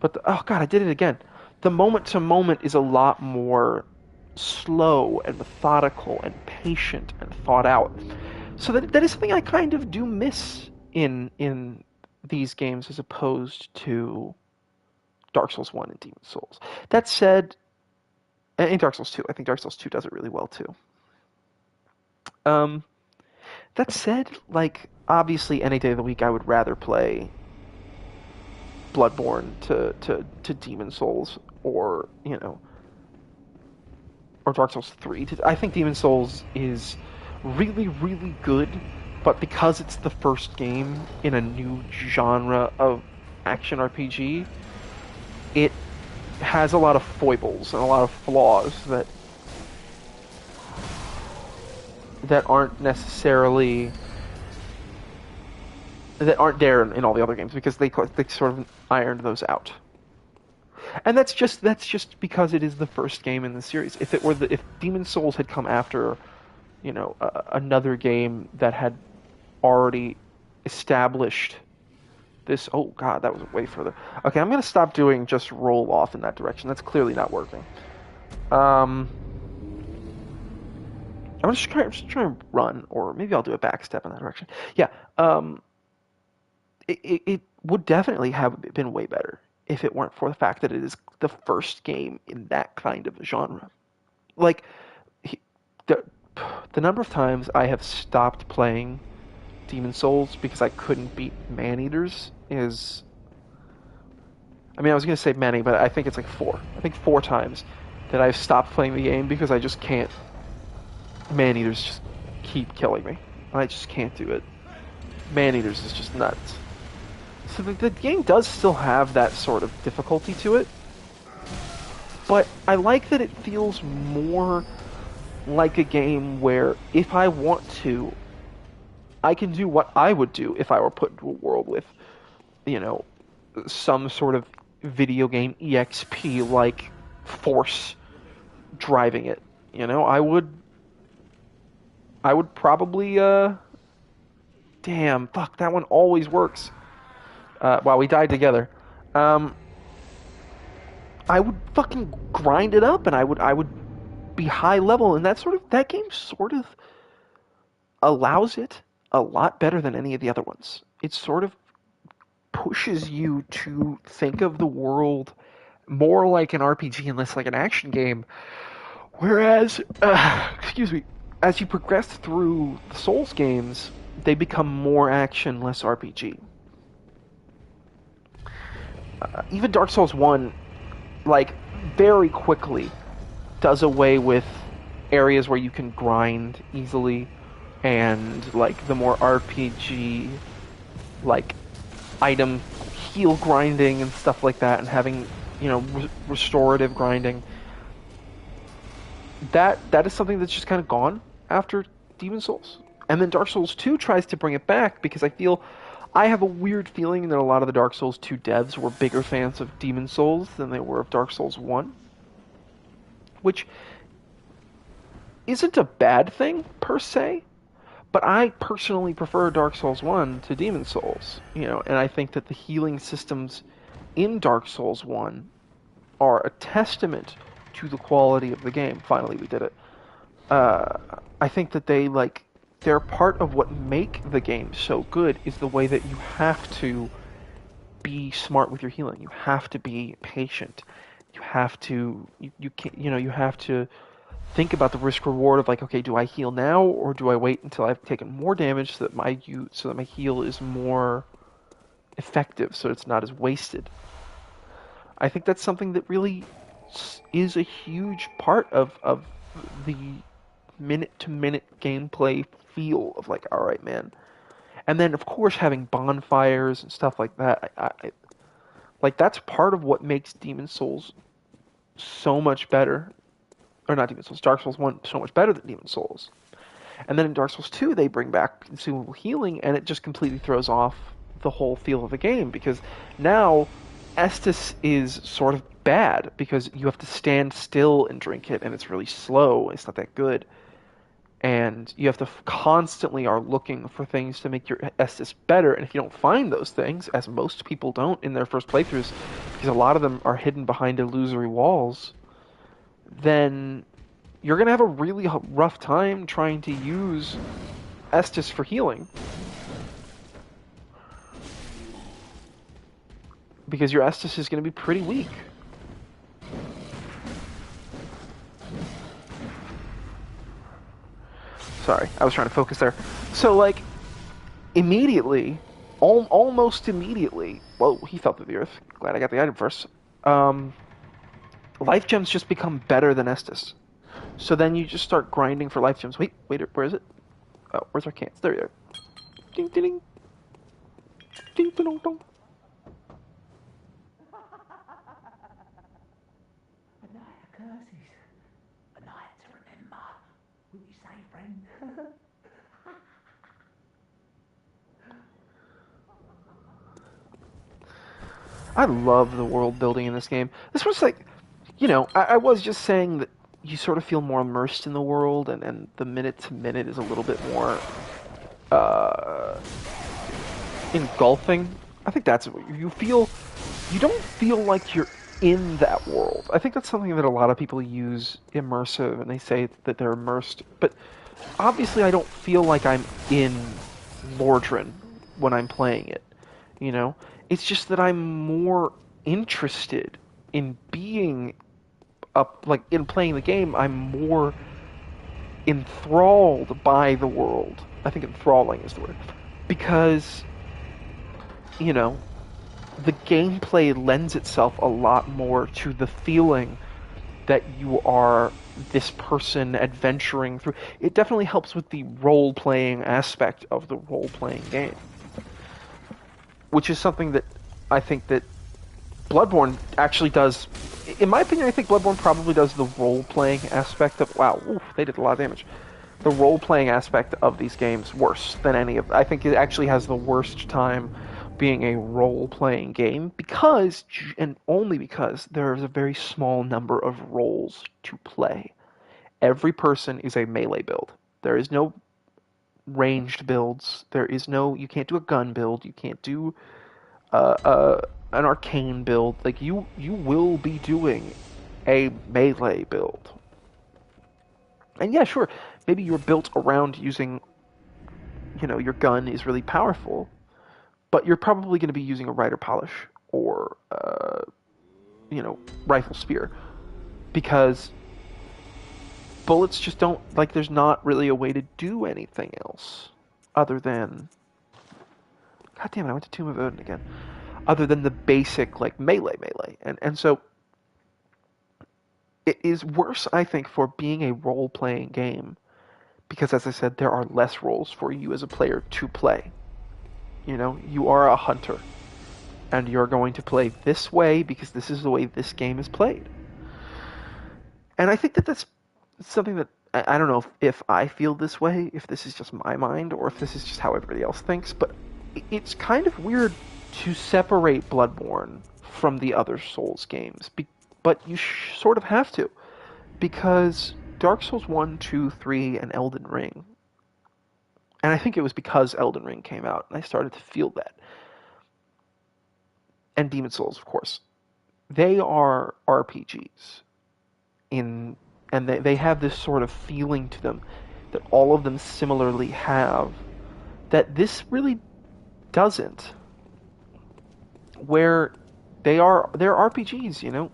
But oh god, I did it again. The moment to moment is a lot more slow and methodical and patient and thought out. So that is something I kind of do miss in these games as opposed to Dark Souls 1 and Demon Souls. That said, and Dark Souls 2, I think Dark Souls 2 does it really well too. Um, that said, like obviously any day of the week I would rather play Bloodborne to Demon Souls or, or Dark Souls 3. I think Demon Souls is really, really good, but because it's the first game in a new genre of action RPG, it has a lot of foibles and a lot of flaws that aren't necessarily that aren't there in all the other games because they sort of ironed those out. And that's just because it is the first game in the series. If Demon Souls had come after, another game that had already established this. Oh god, that was way further. Okay, I'm gonna stop doing just roll off in that direction. That's clearly not working. I'm just trying to run, or maybe I'll do a back step in that direction. Yeah. It would definitely have been way better if it weren't for the fact that it is the first game in that kind of a genre. Like, the number of times I have stopped playing Demon Souls because I couldn't beat man-eaters is... I mean, I was going to say many, but I think it's like 4. I think 4 times that I've stopped playing the game because I just can't... Man-eaters just keep killing me. I just can't do it. Man-eaters is just nuts. So the game does still have that sort of difficulty to it, but I like that it feels more like a game where if I want to, I can do what I would do if I were put into a world with, some sort of video game EXP like force driving it. I would probably damn, fuck, that one always works. Wow, we died together. I would fucking grind it up, and I would be high level, and that game sort of allows it a lot better than any of the other ones. It sort of pushes you to think of the world more like an RPG and less like an action game. Whereas, excuse me, as you progress through the Souls games, they become more action, less RPG. Even Dark Souls 1, like, very quickly does away with areas where you can grind easily and, like, the more RPG, like, item heal grinding and stuff like that and having, restorative grinding. That is something that's just kind of gone after Demon Souls. And then Dark Souls 2 tries to bring it back because I have a weird feeling that a lot of the Dark Souls 2 devs were bigger fans of Demon Souls than they were of Dark Souls 1. Which isn't a bad thing, per se, but I personally prefer Dark Souls 1 to Demon Souls, and I think that the healing systems in Dark Souls 1 are a testament to the quality of the game. Finally, we did it. I think that they're part of what make the game so good is the way that you have to be smart with your healing. You have to be patient. You have to you have to think about the risk reward of like, okay, do I heal now or do I wait until I've taken more damage so that my heal is more effective, so it's not as wasted. I think that's something that really is a huge part of the minute-to-minute gameplay feel of like, all right, man. And then of course having bonfires and stuff like that, like that's part of what makes Demon Souls so much better, or not Demon Souls, Dark Souls 1 so much better than Demon Souls. And then in Dark Souls 2, they bring back consumable healing, and it just completely throws off the whole feel of the game, because now Estus is sort of bad, because you have to stand still and drink it, and it's really slow, it's not that good. And you have to constantly are looking for things to make your Estus better, and if you don't find those things, as most people don't in their first playthroughs, because a lot of them are hidden behind illusory walls, then you're going to have a really rough time trying to use Estus for healing. Because your Estus is going to be pretty weak. Sorry, I was trying to focus there. So, like, immediately, almost immediately, whoa, he fell through the earth. Glad I got the item first. Life gems just become better than Estus. So then you just start grinding for life gems. Wait, where is it? Oh, where's our cans? There you are. Ding, ding, ding. Ding, ding, ding.
A night of curses. A night to remember. Will you say, friend?
I love the world building in this game. This was like, you know, I was just saying that you sort of feel more immersed in the world, and the minute to minute is a little bit more engulfing. I think that's what you feel. You don't feel like you're in that world. I think that's something that a lot of people use immersive, and they say that they're immersed. But obviously, I don't feel like I'm in Lordran when I'm playing it. You know, it's just that I'm more interested in being up, like in playing the game. I'm more enthralled by the world. I think enthralling is the word, because you know the gameplay lends itself a lot more to the feeling that you are this person adventuring through. It definitely helps with the role-playing aspect of the role-playing game, which is something that I think that Bloodborne actually does. In my opinion, I think Bloodborne probably does the role-playing aspect of... Wow, oof, they did a lot of damage. The role-playing aspect of these games worse than any of... I think it actually has the worst time being a role-playing game, because, and only because, there is a very small number of roles to play. Every person is a melee build. There is no ranged builds. There is no... You can't do a gun build. You can't do an arcane build. Like, you will be doing a melee build. And yeah, sure, maybe you're built around using, you know, your gun is really powerful, but you're probably going to be using a rider polish or, you know, rifle spear, because bullets just don't, like, there's not really a way to do anything else other than, god damn it, I went to Tomb of Odin again, other than the basic, like, melee. And so it is worse, I think, for being a role-playing game, because, as I said, there are less roles for you as a player to play. You know, you are a hunter, and you're going to play this way because this is the way this game is played. And I think that that's something that, I don't know if I feel this way, if this is just my mind, or if this is just how everybody else thinks, but it's kind of weird to separate Bloodborne from the other Souls games, but you sort of have to, because Dark Souls 1, 2, 3, and Elden Ring, and I think it was because Elden Ring came out, and I started to feel that, and Demon Souls, of course, they are RPGs, and they have this sort of feeling to them that all of them similarly have, that this really doesn't, where they're RPGs, you know?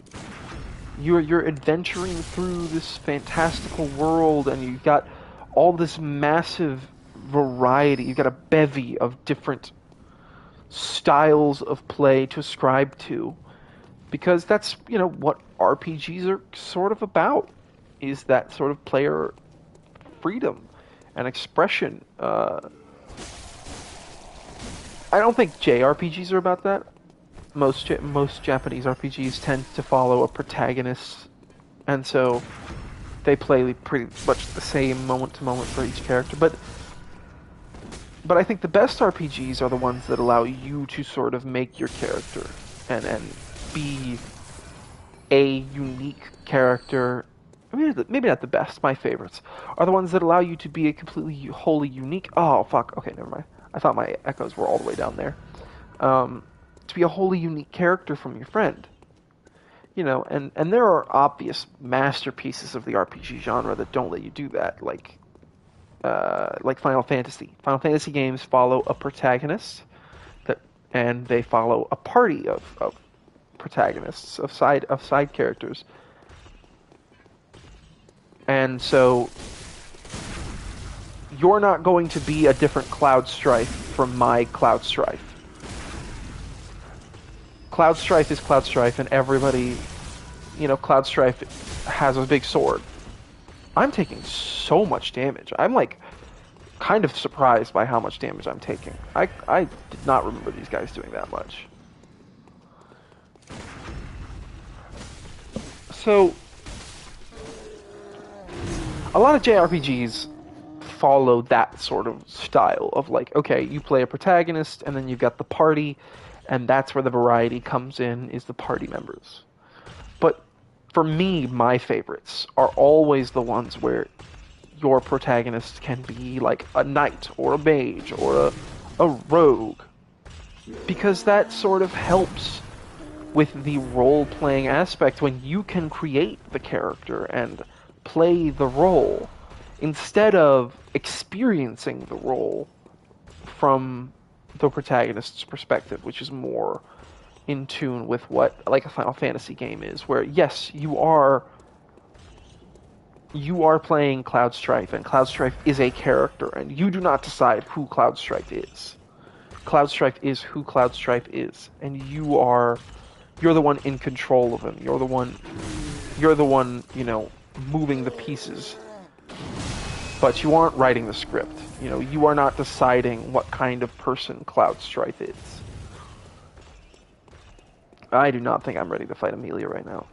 You're adventuring through this fantastical world, and you've got all this massive variety. You've got a bevy of different styles of play to ascribe to, because that's, you know, what RPGs are sort of about, is that sort of player freedom and expression. I don't think JRPGs are about that. Most Japanese RPGs tend to follow a protagonist, and so they play pretty much the same moment to moment for each character. But I think the best RPGs are the ones that allow you to sort of make your character and be a unique character. I mean, maybe not the best. My favorites are the ones that allow you to be a completely, wholly unique. Oh fuck. Okay, never mind. I thought my echoes were all the way down there. To be a wholly unique character from your friend. You know, and there are obvious masterpieces of the RPG genre that don't let you do that, like Final Fantasy. Final Fantasy games follow a protagonist, and they follow a party of protagonists, of side characters. And so you're not going to be a different Cloud Strife from my Cloud Strife. Cloud Strife is Cloud Strife, and everybody, you know, Cloud Strife has a big sword. I'm taking so much damage. I'm like kind of surprised by how much damage I'm taking. I did not remember these guys doing that much. So a lot of JRPGs follow that sort of style of like, okay, you play a protagonist and then you've got the party, and that's where the variety comes in, is the party members. But for me, my favorites are always the ones where your protagonist can be like a knight or a mage or a rogue, because that sort of helps with the role-playing aspect when you can create the character and play the role instead of experiencing the role from the protagonist's perspective, which is more in tune with what like a Final Fantasy game is, where yes, you are playing Cloud Strife, and Cloud Strife is a character, and you do not decide who Cloud Strife is. Cloud Strife is who Cloud Strife is, and you're the one in control of him. You're the one, you know, moving the pieces. But you aren't writing the script. You know, you are not deciding what kind of person Cloud Strife is. I do not think I'm ready to fight Amelia right now.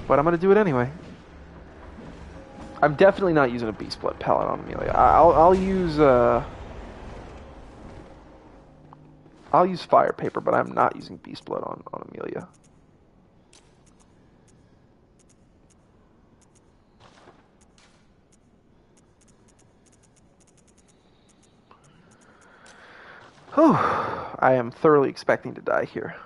But I'm gonna do it anyway. I'm definitely not using a Beast Blood palette on Amelia. I'll use Fire Paper, but I'm not using Beast Blood on Amelia. Whew. I am thoroughly expecting to die here.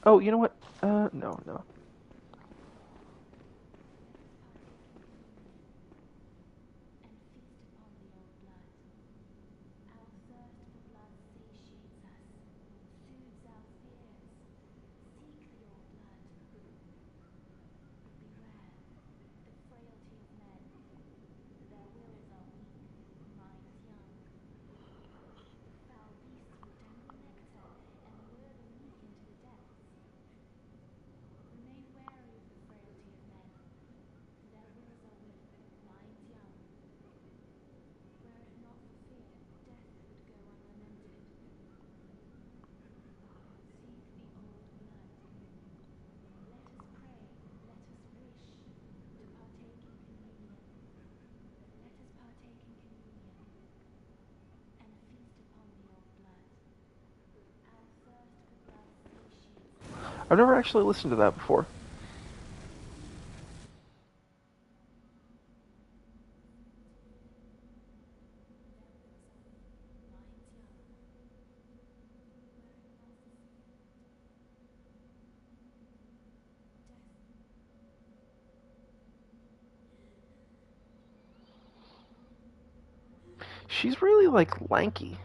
Oh, you know what? No. I've never actually listened to that before. She's really, like, lanky.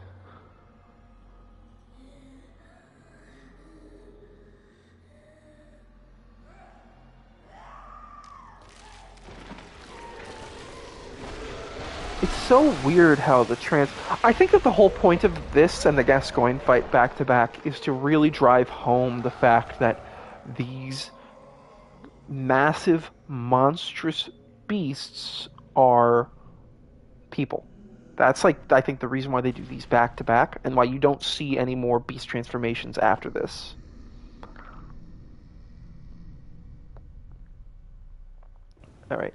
It's so weird how I think that the whole point of this and the Gascoigne fight back to back is to really drive home the fact that these massive, monstrous beasts are people. That's like, I think, the reason why they do these back to back, and why you don't see any more beast transformations after this. Alright.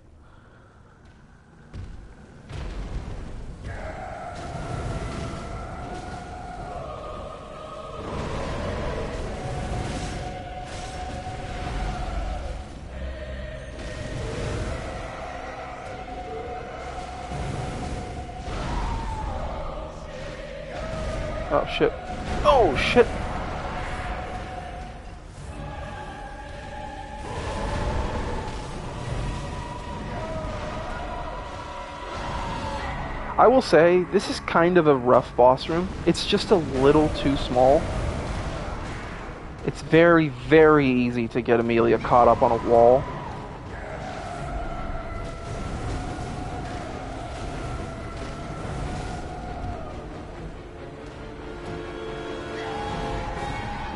Oh shit. Oh shit! I will say, this is kind of a rough boss room. It's just a little too small. It's very, very easy to get Amelia caught up on a wall.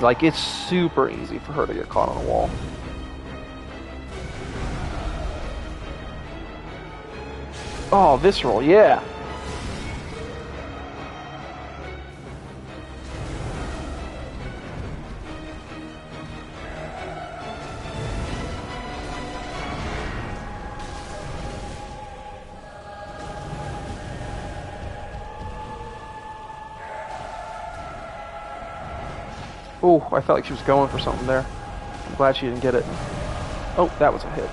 Like, it's super easy for her to get caught on a wall. Oh, visceral, yeah. Oh, I felt like she was going for something there. I'm glad she didn't get it. Oh, that was a hit.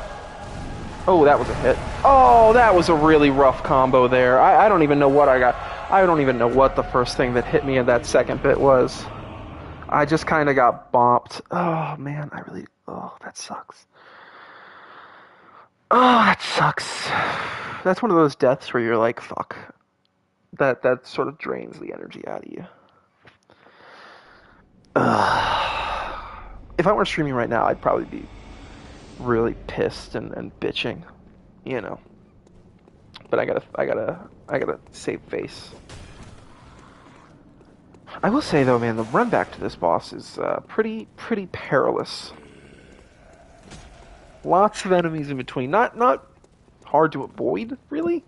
Oh, that was a hit. Oh, that was a really rough combo there. I don't even know what I got. I don't even know what the first thing that hit me in that second bit was. I just kind of got bopped. Oh, man, I really... Oh, that sucks. Oh, that sucks. That's one of those deaths where you're like, fuck. That sort of drains the energy out of you. If I weren't streaming right now, I'd probably be really pissed and bitching, you know. But I gotta save face. I will say though, man, the run back to this boss is pretty perilous. Lots of enemies in between. Not hard to avoid, really,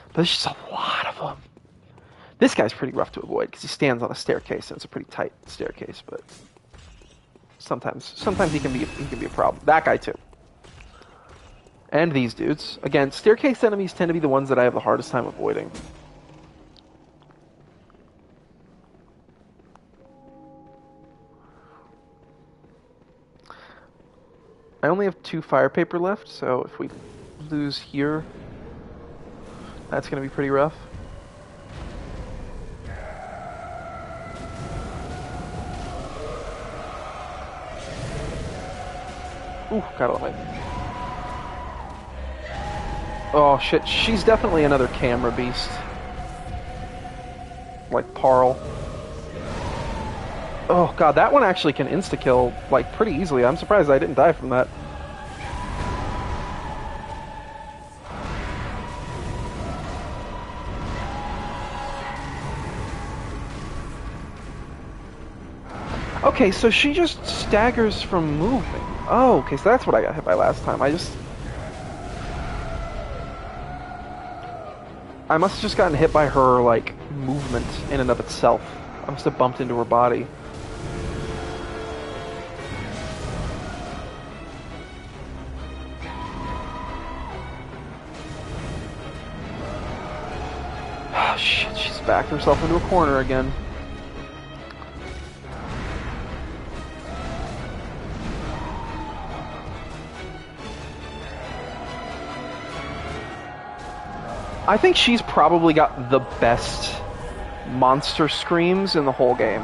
but there's just a lot of them. This guy's pretty rough to avoid because he stands on a staircase and it's a pretty tight staircase. But sometimes he can be a problem. That guy too. And these dudes. Again, staircase enemies tend to be the ones that I have the hardest time avoiding. I only have 2 fire paper left, so if we lose here, that's going to be pretty rough. Ooh, gotta let my... Oh shit, she's definitely another camera beast. Like Parl. Oh god, that one actually can insta-kill, like, pretty easily. I'm surprised I didn't die from that. Okay, so she just staggers from moving. Oh, okay, so that's what I got hit by last time. I must have just gotten hit by her, like, movement in and of itself. I must have bumped into her body. Oh, shit, she's backed herself into a corner again. I think she's probably got the best monster screams in the whole game.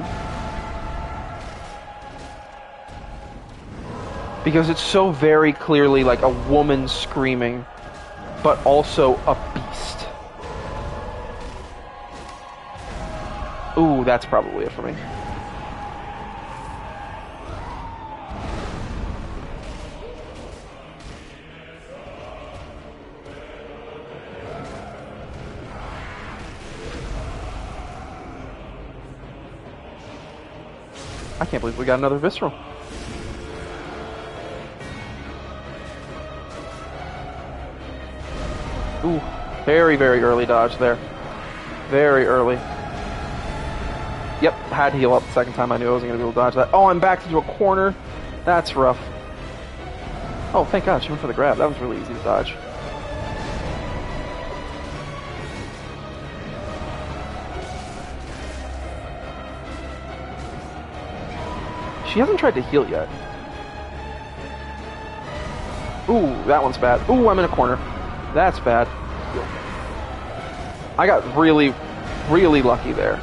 Because it's so very clearly like a woman screaming, but also a beast. Ooh, that's probably it for me. I can't believe we got another visceral. Ooh, very, very early dodge there. Very early. Yep, had to heal up the second time. I knew I wasn't going to be able to dodge that. Oh, I'm backed into a corner. That's rough. Oh, thank God, she went for the grab. That was really easy to dodge. She hasn't tried to heal yet. Ooh, that one's bad. Ooh, I'm in a corner. That's bad. I got really, really lucky there.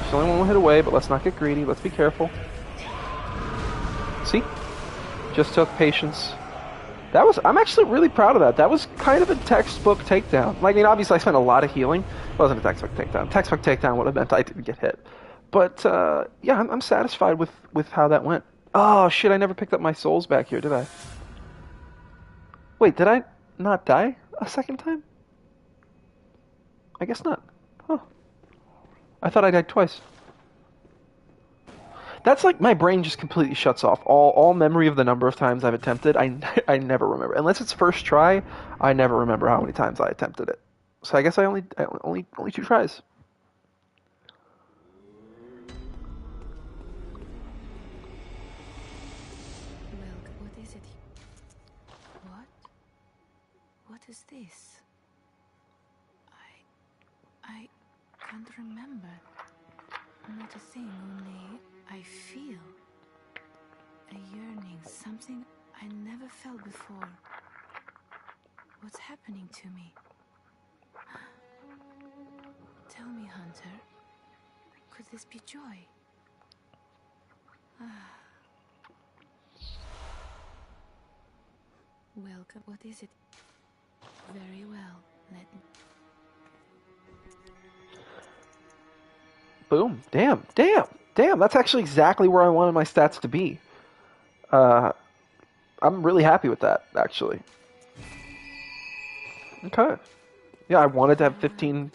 She's only one hit away, but let's not get greedy. Let's be careful. See? Just took patience. That was, I'm actually really proud of that. That was kind of a textbook takedown. Like, I mean, obviously I spent a lot of healing. It wasn't a textbook takedown. Textbook takedown would have meant I didn't get hit. But, yeah, I'm satisfied with how that went. Oh, shit, I never picked up my souls back here, did I? Wait, did I not die a second time? I guess not. Huh. I thought I died twice. That's like my brain just completely shuts off. All memory of the number of times I've attempted, I never remember. Unless it's first try, I never remember how many times I attempted it. So I guess I only 2 tries.
Well, what is it? What is this? I can't remember. Not a thing, only I feel a yearning, something I never felt before. What's happening to me? Tell me, Hunter, could this be joy? Welcome. What is it? Very well. Let me.
Boom. Damn. That's actually exactly where I wanted my stats to be. I'm really happy with that, actually. Okay. Yeah, I wanted to have 15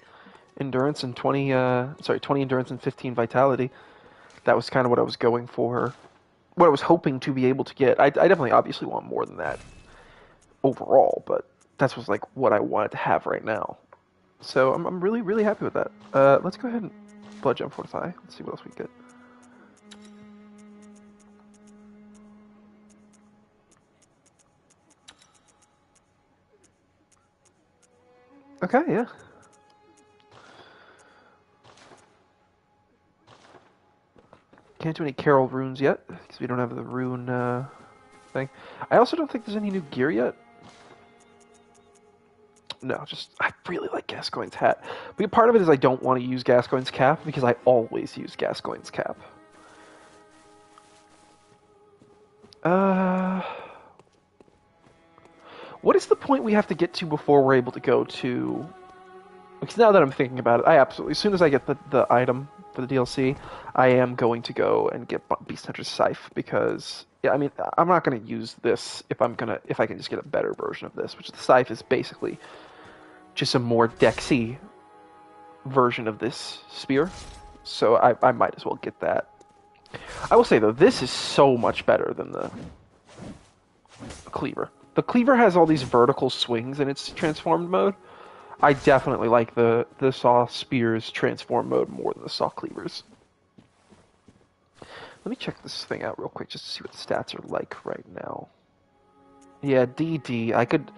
endurance and 20 endurance and 15 vitality. That was kind of what I was going for. What I was hoping to be able to get. I definitely obviously want more than that overall, but that was like what I wanted to have right now. So I'm really, really happy with that. Let's go ahead and blood jump fortify. Let's see what else we get. Okay, yeah. Can't do any Carol runes yet, because we don't have the rune thing. I also don't think there's any new gear yet. No, just, I really like Gascoigne's hat. But part of it is I don't want to use Gascoigne's cap, because I always use Gascoigne's cap. What is the point we have to get to before we're able to go to... Because now that I'm thinking about it, I absolutely, as soon as I get the item for the DLC, I am going to go and get Beast Hunter's Scythe, because, yeah, I mean, I'm not going to use this if I can just get a better version of this, which the Scythe is basically just a more Dexy version of this spear, so I might as well get that. I will say, though, this is so much better than the Cleaver. The Cleaver has all these vertical swings in its transformed mode. I definitely like the Saw Spear's transform mode more than the Saw Cleaver's. Let me check this thing out real quick just to see what the stats are like right now. Yeah, DD. I could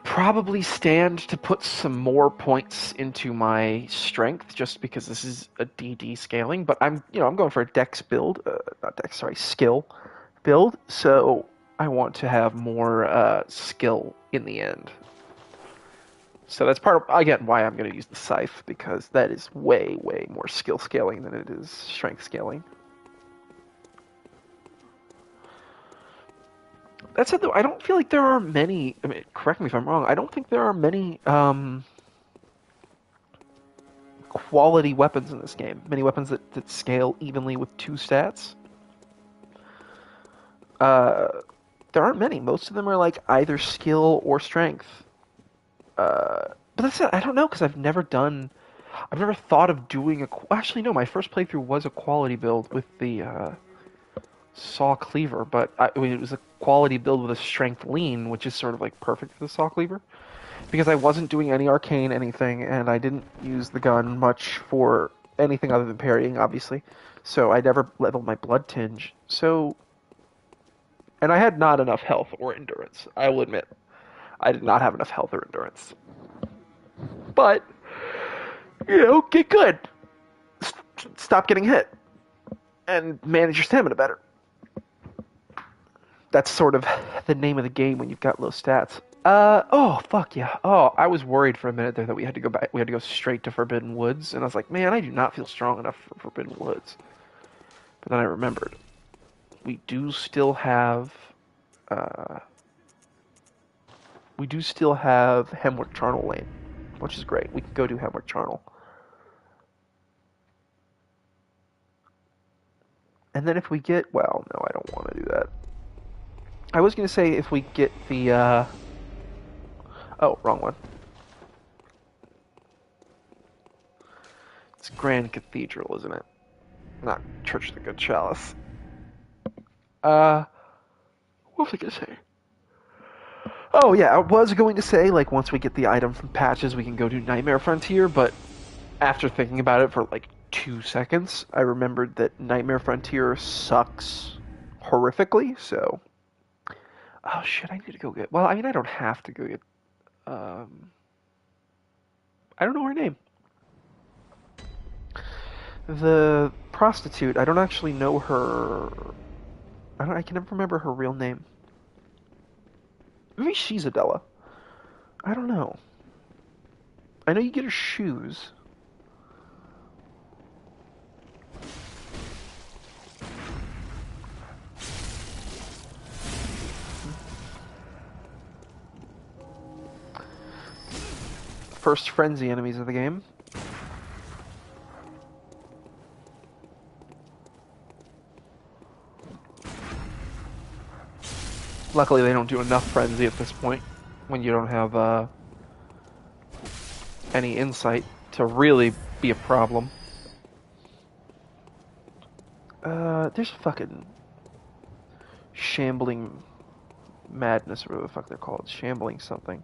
probably stand to put some more points into my strength just because this is a DD scaling, but I'm going for a Dex build, skill build, so I want to have more skill in the end. So that's part of, again, why I'm going to use the Scythe, because that is way, way more skill scaling than it is strength scaling. That said, though, I don't feel like there are many, I mean, correct me if I'm wrong, I don't think there are many quality weapons in this game. Many weapons that scale evenly with 2 stats. There aren't many. Most of them are like either skill or strength. But that's it. I don't know, because I've never done... I've never thought of doing actually, no, my first playthrough was a quality build with the saw cleaver, but I mean, it was a quality build with a strength lean, which is sort of like perfect for the saw cleaver. Because I wasn't doing any arcane anything, and I didn't use the gun much for anything other than parrying, obviously. So I never leveled my blood tinge. So, and I had not enough health or endurance. I will admit, I did not have enough health or endurance. But, get good. Stop getting hit, and manage your stamina better. That's sort of the name of the game when you've got low stats. Oh, fuck yeah. Oh, I was worried for a minute there that we had to go back. We had to go straight to Forbidden Woods, and I was like, man, I do not feel strong enough for Forbidden Woods. But then I remembered, we do still have, Hemwick Charnel Lane, which is great. We can go do Hemwick Charnel. And then if we get, well, no, I don't want to do that. I was going to say if we get the, oh, wrong one. It's Grand Cathedral, isn't it? Not Church of the Good Chalice. What was I going to say? Oh, yeah, I was going to say, like, once we get the item from Patches, we can go do Nightmare Frontier, but after thinking about it for, like, 2 seconds, I remembered that Nightmare Frontier sucks horrifically, so... Oh, shit, I need to go get... Well, I mean, I don't have to go get... I don't know her name. The prostitute, I don't actually know her... I can never remember her real name. Maybe she's Adela. I don't know. I know you get her shoes. First frenzy enemies of the game. Luckily, they don't do enough frenzy at this point when you don't have any insight to really be a problem. There's fucking shambling madness, or whatever the fuck they're called. Shambling something.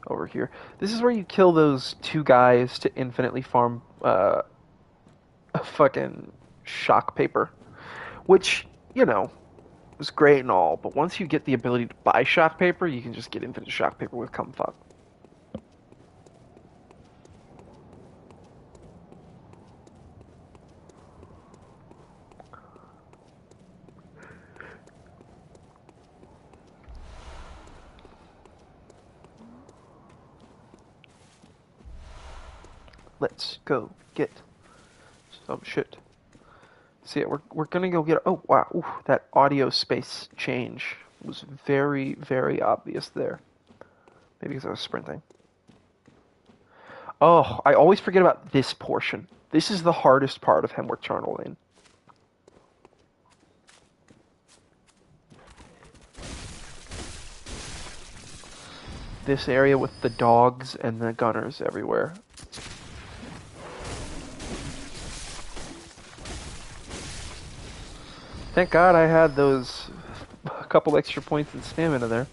Over here. This is where you kill those 2 guys to infinitely farm a fucking shock paper. Which, was great and all, but once you get the ability to buy shock paper, you can just get infinite shock paper with cum fuck. Let's go get some shit. So yeah, we're gonna go get... Oh, wow. Ooh, that audio space change was very, very obvious there. Maybe because I was sprinting. Oh, I always forget about this portion. This is the hardest part of Hemwick Charnel Lane. This area with the dogs and the gunners everywhere. Thank God I had those a couple extra points in stamina there.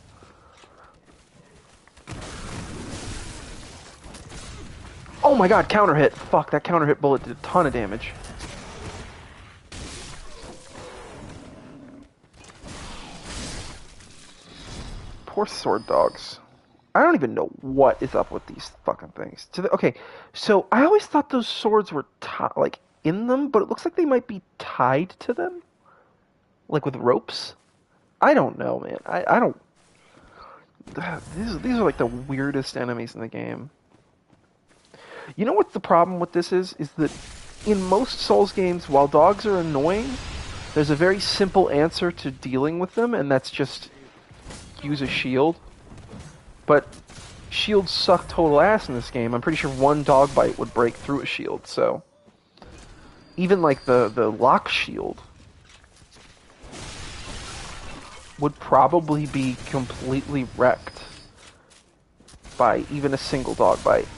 Oh my God, counter hit. Fuck, that counter hit bullet did a ton of damage. Poor sword dogs. I don't even know what is up with these fucking things. Okay, so I always thought those swords were in them, but it looks like they might be tied to them. Like with ropes? I don't know, man. I don't... These are like the weirdest enemies in the game. You know what the problem with this is? Is that in most Souls games, while dogs are annoying, there's a very simple answer to dealing with them, and that's just use a shield. But shields suck total ass in this game. I'm pretty sure one dog bite would break through a shield, so... Even like the lock shield would probably be completely wrecked by even a single dog bite.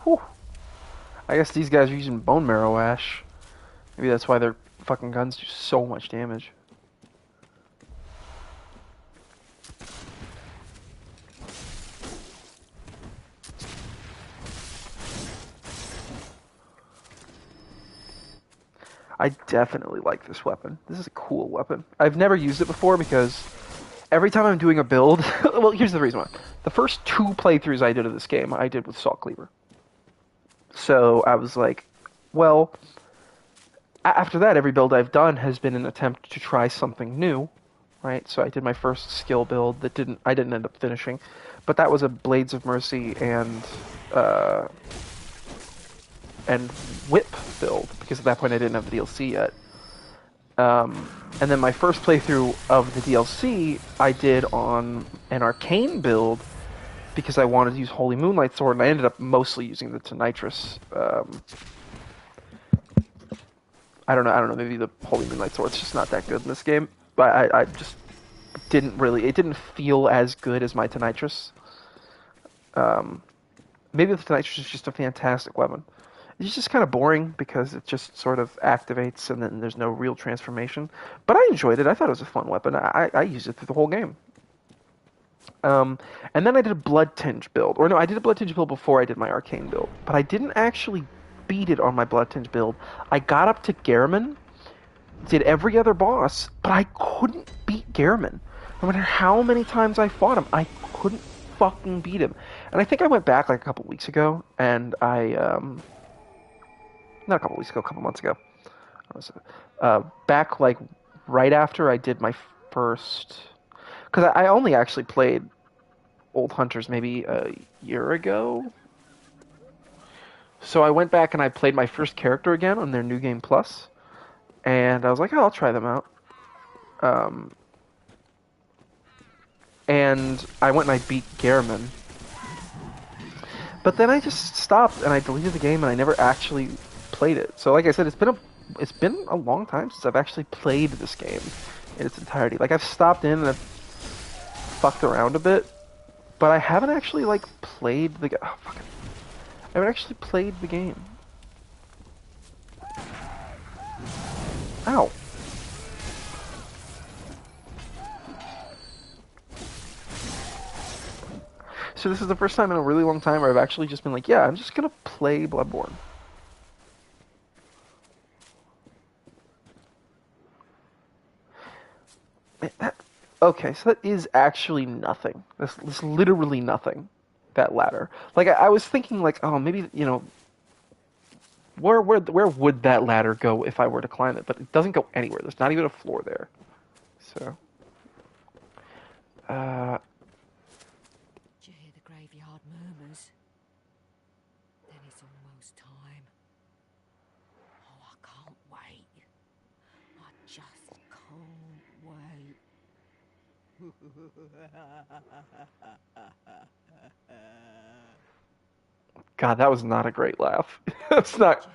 Whew. I guess these guys are using bone marrow ash. Maybe that's why their fucking guns do so much damage. I definitely like this weapon. This is a cool weapon. I've never used it before because every time I'm doing a build... well, here's the reason why. The first 2 playthroughs I did of this game, I did with Salt Cleaver. So I was like, well... After that, every build I've done has been an attempt to try something new, right? So I did my first skill build that I didn't end up finishing, but that was a Blades of Mercy and Whip build, because at that point I didn't have the DLC yet. And then my first playthrough of the DLC I did on an arcane build because I wanted to use Holy Moonlight Sword, and I ended up mostly using the Tonitrus. I don't know, maybe the Holy Moonlight Sword's just not that good in this game, but I just didn't really, it didn't feel as good as my Tonitrus. Maybe the Tonitrus is just a fantastic weapon. It's just kind of boring because it just sort of activates and then there's no real transformation. But I enjoyed it. I thought it was a fun weapon. I used it through the whole game. And then I did a Blood Tinge build. Or no, I did a Blood Tinge build before I did my Arcane build. But I didn't actually beat it on my Blood Tinge build. I got up to Gehrman, did every other boss, but I couldn't beat Gehrman. No matter how many times I fought him, I couldn't fucking beat him. And I think I went back like a couple weeks ago, and not a couple weeks ago, a couple months ago. Back like right after I did my first... Because I only actually played Old Hunters maybe a year ago. So I went back and I played my first character again on their New Game Plus. And I was like, oh, I'll try them out. And I went and I beat Gehrman. But then I just stopped and I deleted the game and I never actually played it. So like I said, it's been a long time since I've actually played this game in its entirety. Like I've stopped in and I've fucked around a bit, but I haven't actually like played the I haven't actually played the game. Ow. So this is the first time in a really long time where I've actually just been like, yeah, I'm just gonna play Bloodborne. Okay, so that is actually nothing. That's literally nothing. That ladder. Like I was thinking, like, oh, maybe where would that ladder go if I were to climb it? But it doesn't go anywhere. There's not even a floor there. So.
Did you hear the graveyard murmurs? Then it's almost time. Oh, I can't wait. I just can't wait.
God, that was not a great laugh. That's not.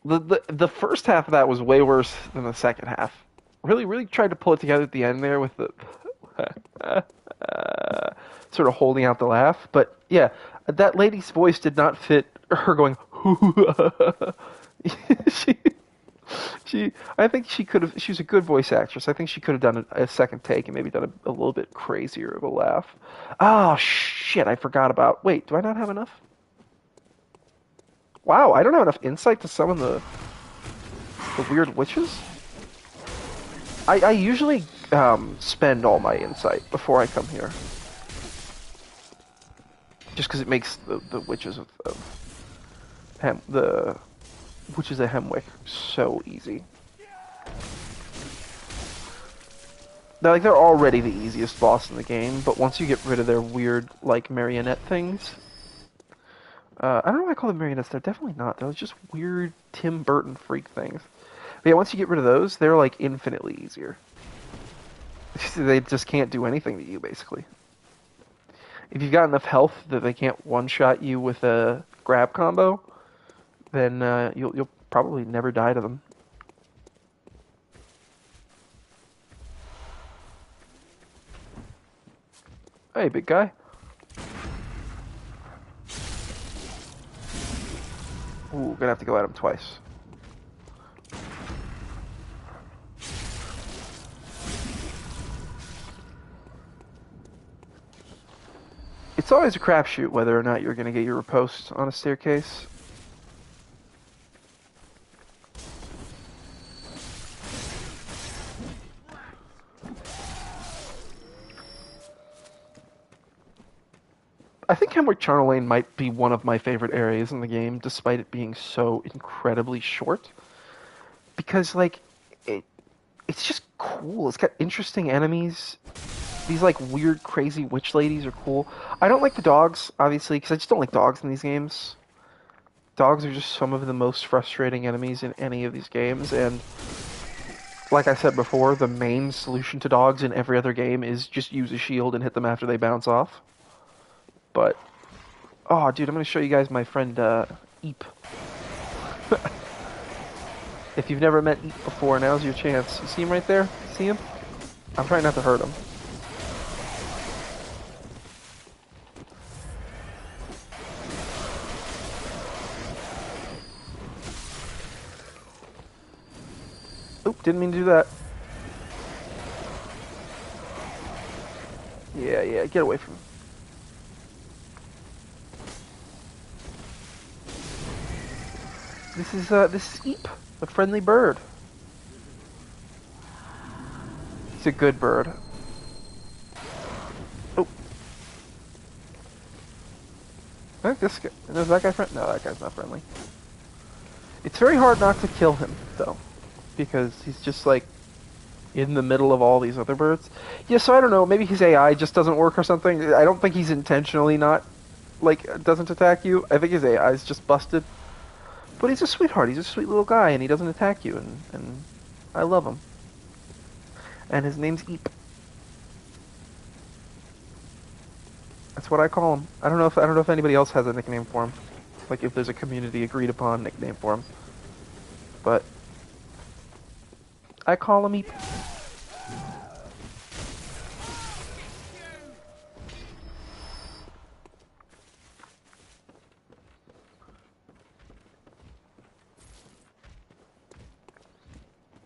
The first half of that was way worse than the second half. Really tried to pull it together at the end there with the sort of holding out the laugh. But yeah, that lady's voice did not fit her going. I think she could have. She was a good voice actress. I think she could have done a second take and maybe done a little bit crazier of a laugh. Oh shit! I forgot about. Wait, do I not have enough? Wow, I don't have enough insight to summon the weird witches. I usually spend all my insight before I come here, just because it makes the witches of the witches of Hemwick so easy. They're already the easiest boss in the game, but once you get rid of their weird like marionette things. I don't know why I call them marionettes. They're definitely not. They're just weird Tim Burton freak things. But yeah, once you get rid of those, they're like infinitely easier. They just can't do anything to you, basically. If you've got enough health that they can't one-shot you with a grab combo, then you'll probably never die to them. Hey, big guy. Ooh, gonna have to go at him twice. It's always a crapshoot whether or not you're gonna get your riposte on a staircase. I think Hemwick Charnel Lane might be one of my favorite areas in the game, despite it being so incredibly short. Because, like, it's just cool. It's got interesting enemies. These, like, weird, crazy witch ladies are cool. I don't like the dogs, obviously, because I just don't like dogs in these games. Dogs are just some of the most frustrating enemies in any of these games, and like I said before, the main solution to dogs in every other game is just use a shield and hit them after they bounce off. But, oh, dude, I'm going to show you guys my friend, Eep. If you've never met Eep before, now's your chance. You see him right there? See him? I'm trying not to hurt him. Oop, didn't mean to do that. Yeah, get away from him. This is Eep, a friendly bird. He's a good bird. Oh. I think this guy, is that guy friendly? No, that guy's not friendly. It's very hard not to kill him, though, because he's just, like, in the middle of all these other birds. Yeah, so I don't know, maybe his AI just doesn't work or something. I don't think he's intentionally not, like, doesn't attack you. I think his AI is just busted. But he's a sweetheart. He's a sweet little guy, and he doesn't attack you, and I love him. And his name's Eep. That's what I call him. I don't know if anybody else has a nickname for him. Like if there's a community agreed upon nickname for him. But I call him Eep.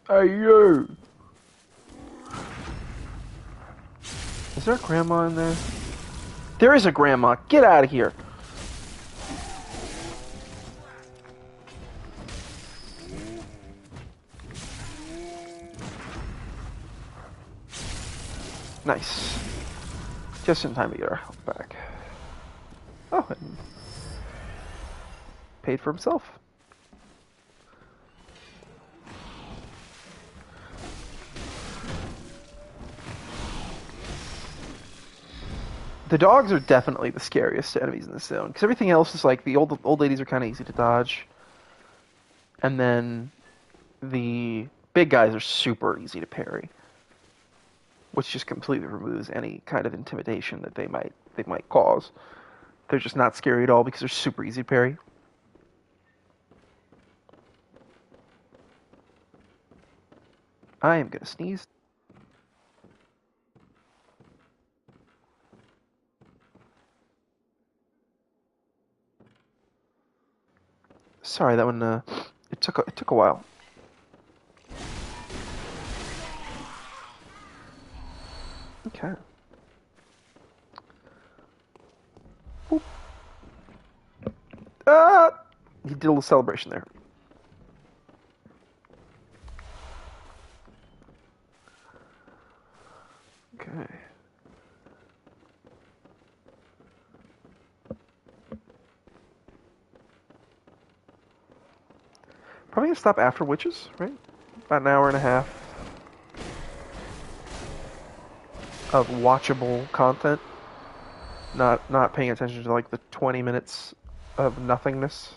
Hey, you! Is there a grandma in there? There is a grandma. Get out of here. Nice. Just in time to get our health back. Oh, and paid for himself. The dogs are definitely the scariest enemies in this zone, because everything else is like, the old ladies are kind of easy to dodge. And then the big guys are super easy to parry, which just completely removes any kind of intimidation that they might cause. They're just not scary at all because they're super easy to parry. I am gonna sneeze. Sorry, that one it took a while. Okay. Boop. Ah! He did a little celebration there. Okay. Probably gonna stop after witches, right? About an hour and a half of watchable content. Not paying attention to like the 20 minutes of nothingness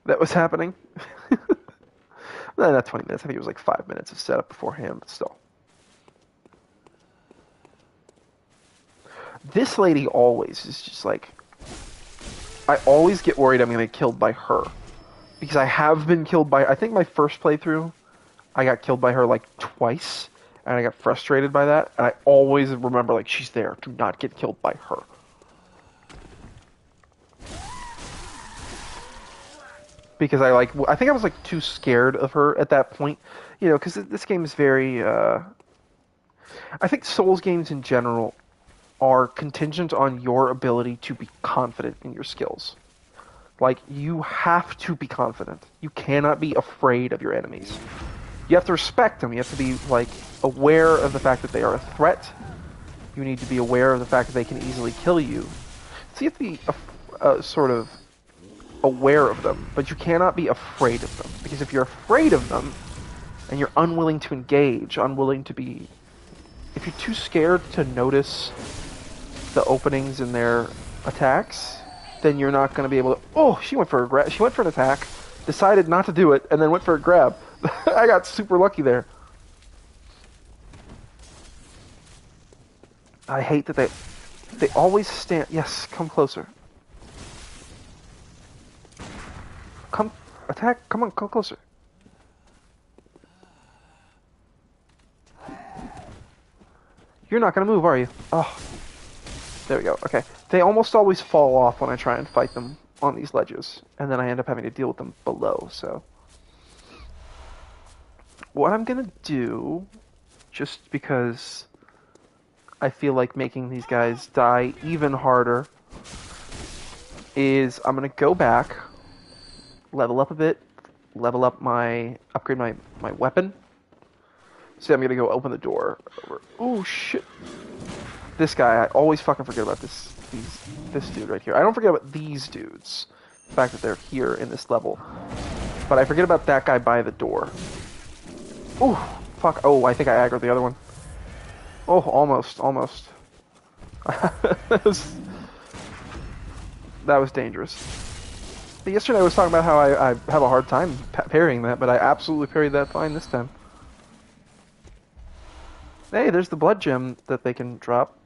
that was happening. No, not 20 minutes. I think it was like 5 minutes of setup beforehand, but still. This lady always is just like... I always get worried I'm going to get killed by her. Because I have been killed by... I think my first playthrough, I got killed by her like twice. and I got frustrated by that. And I always remember, like, she's there. Do not get killed by her. Because I think I was like too scared of her at that point, you know, because this game is very. I think Souls games in general are contingent on your ability to be confident in your skills. Like, you have to be confident. You cannot be afraid of your enemies. You have to respect them. You have to be, like, aware of the fact that they are a threat. You need to be aware of the fact that they can easily kill you. So you have to be sort of aware of them, but you cannot be afraid of them. Because if you're afraid of them, and you're unwilling to engage, unwilling to be... If you're too scared to notice the openings in their attacks, then you're not going to be able to... Oh, she went for an attack, decided not to do it, and then went for a grab. I got super lucky there. I hate that they always stand... Yes, come closer. Come, attack, come on, come closer. You're not going to move, are you? Oh, there we go. Okay. They almost always fall off when I try and fight them on these ledges, and then I end up having to deal with them below, so... What I'm going to do, just because I feel like making these guys die even harder, is I'm going to go back, level up a bit, upgrade my weapon. So I'm going to go open the door. Oh, shit. This guy, I always fucking forget about this dude right here. I don't forget about these dudes, the fact that they're here in this level. But I forget about that guy by the door. Ooh, fuck. Oh, I think I aggroed the other one. Oh, almost. that was dangerous. But yesterday I was talking about how I have a hard time parrying that, but I absolutely parried that fine this time. Hey, there's the blood gem that they can drop.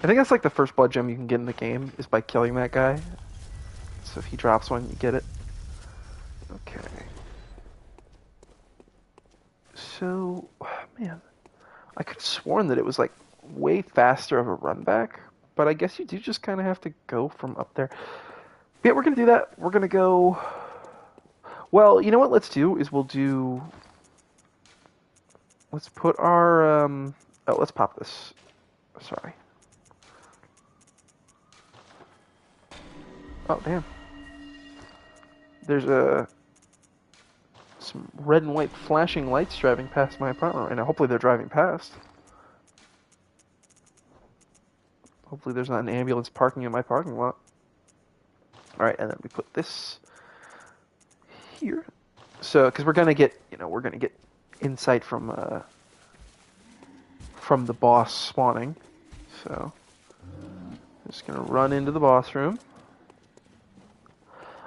I think that's like the first blood gem you can get in the game, is by killing that guy. So if he drops one, you get it. Okay. So, man, I could have sworn that it was like way faster of a run back, but I guess you do just kind of have to go from up there. Yeah, we're going to do that. We're going to go... Well, you know what let's do is let's put our, oh, let's pop this. Sorry. Oh, damn. There's some red and white flashing lights driving past my apartment right now. Hopefully they're driving past. Hopefully there's not an ambulance parking in my parking lot. Alright, and then we put this here. So, because we're gonna get insight from the boss spawning. So, just gonna run into the boss room.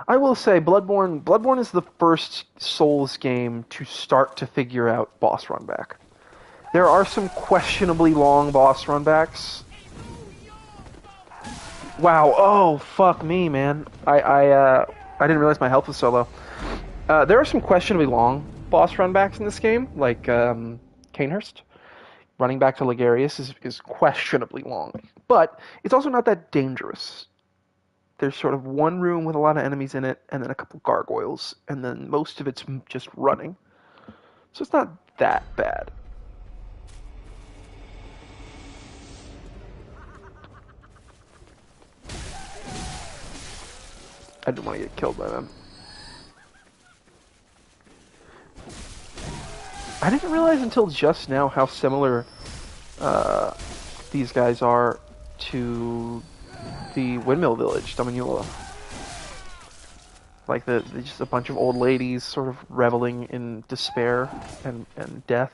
I will say, Bloodborne is the first Souls game to start to figure out boss run back. There are some questionably long boss run backs. Wow! Oh, fuck me, man! I didn't realize my health was so low. There are some questionably long boss run backs in this game, like Canehurst. Running back to Ligarius is questionably long, but it's also not that dangerous. There's sort of one room with a lot of enemies in it, and then a couple gargoyles, and then most of it's just running. So it's not that bad. I didn't want to get killed by them. I didn't realize until just now how similar these guys are to the Windmill Village, Dominula. Like just a bunch of old ladies sort of reveling in despair and death.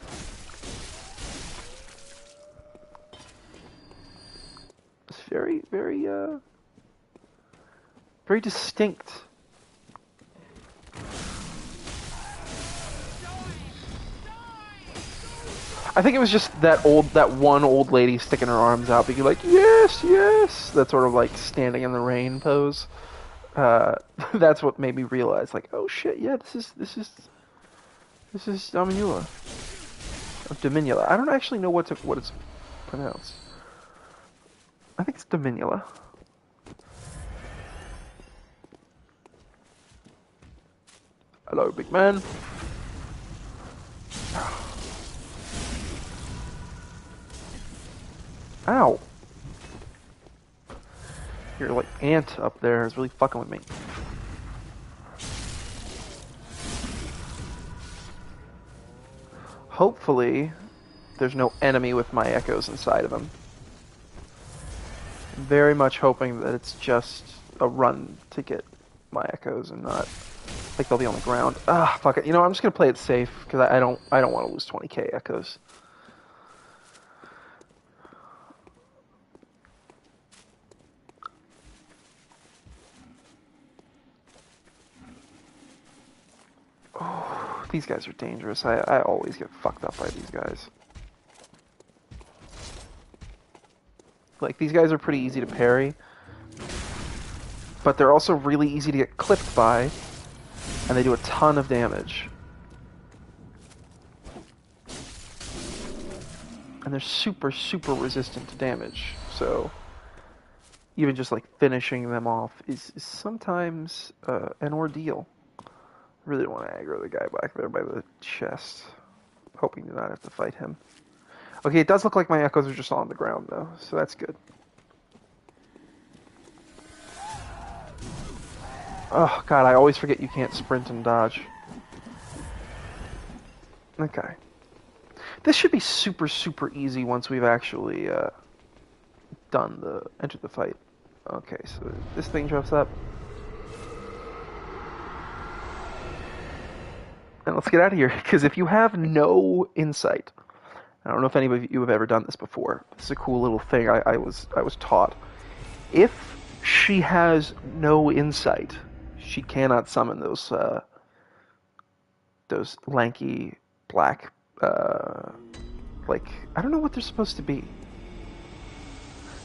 It's very, very, very distinct. I think it was just that one old lady sticking her arms out, being like, yes, yes, that sort of like standing in the rain pose. That's what made me realize, like, oh shit, yeah, this is This is Dominula. Or Dominula. I don't actually know what it's pronounced. I think it's Dominula. Hello, big man. Ow. Your like ant up there is really fucking with me. Hopefully, there's no enemy with my echoes inside of him. I'm very much hoping that it's just a run to get my echoes and not like they'll be on the ground. Ah, fuck it. You know, I'm just gonna play it safe because I don't want to lose 20k echoes. Oh, these guys are dangerous. I always get fucked up by these guys. Like, these guys are pretty easy to parry, but they're also really easy to get clipped by, and they do a ton of damage. And they're super, super resistant to damage, so even just like finishing them off is sometimes an ordeal. I really don't want to aggro the guy back there by the chest, hoping to not have to fight him. Okay, it does look like my echoes are just on the ground though, so that's good. Oh god, I always forget you can't sprint and dodge. Okay. This should be super, super easy once we've actually entered the fight. Okay, so this thing drops up. And let's get out of here, because if you have no insight, I don't know if any of you have ever done this before. This is a cool little thing I was taught. If she has no insight, she cannot summon those lanky black like I don't know what they're supposed to be.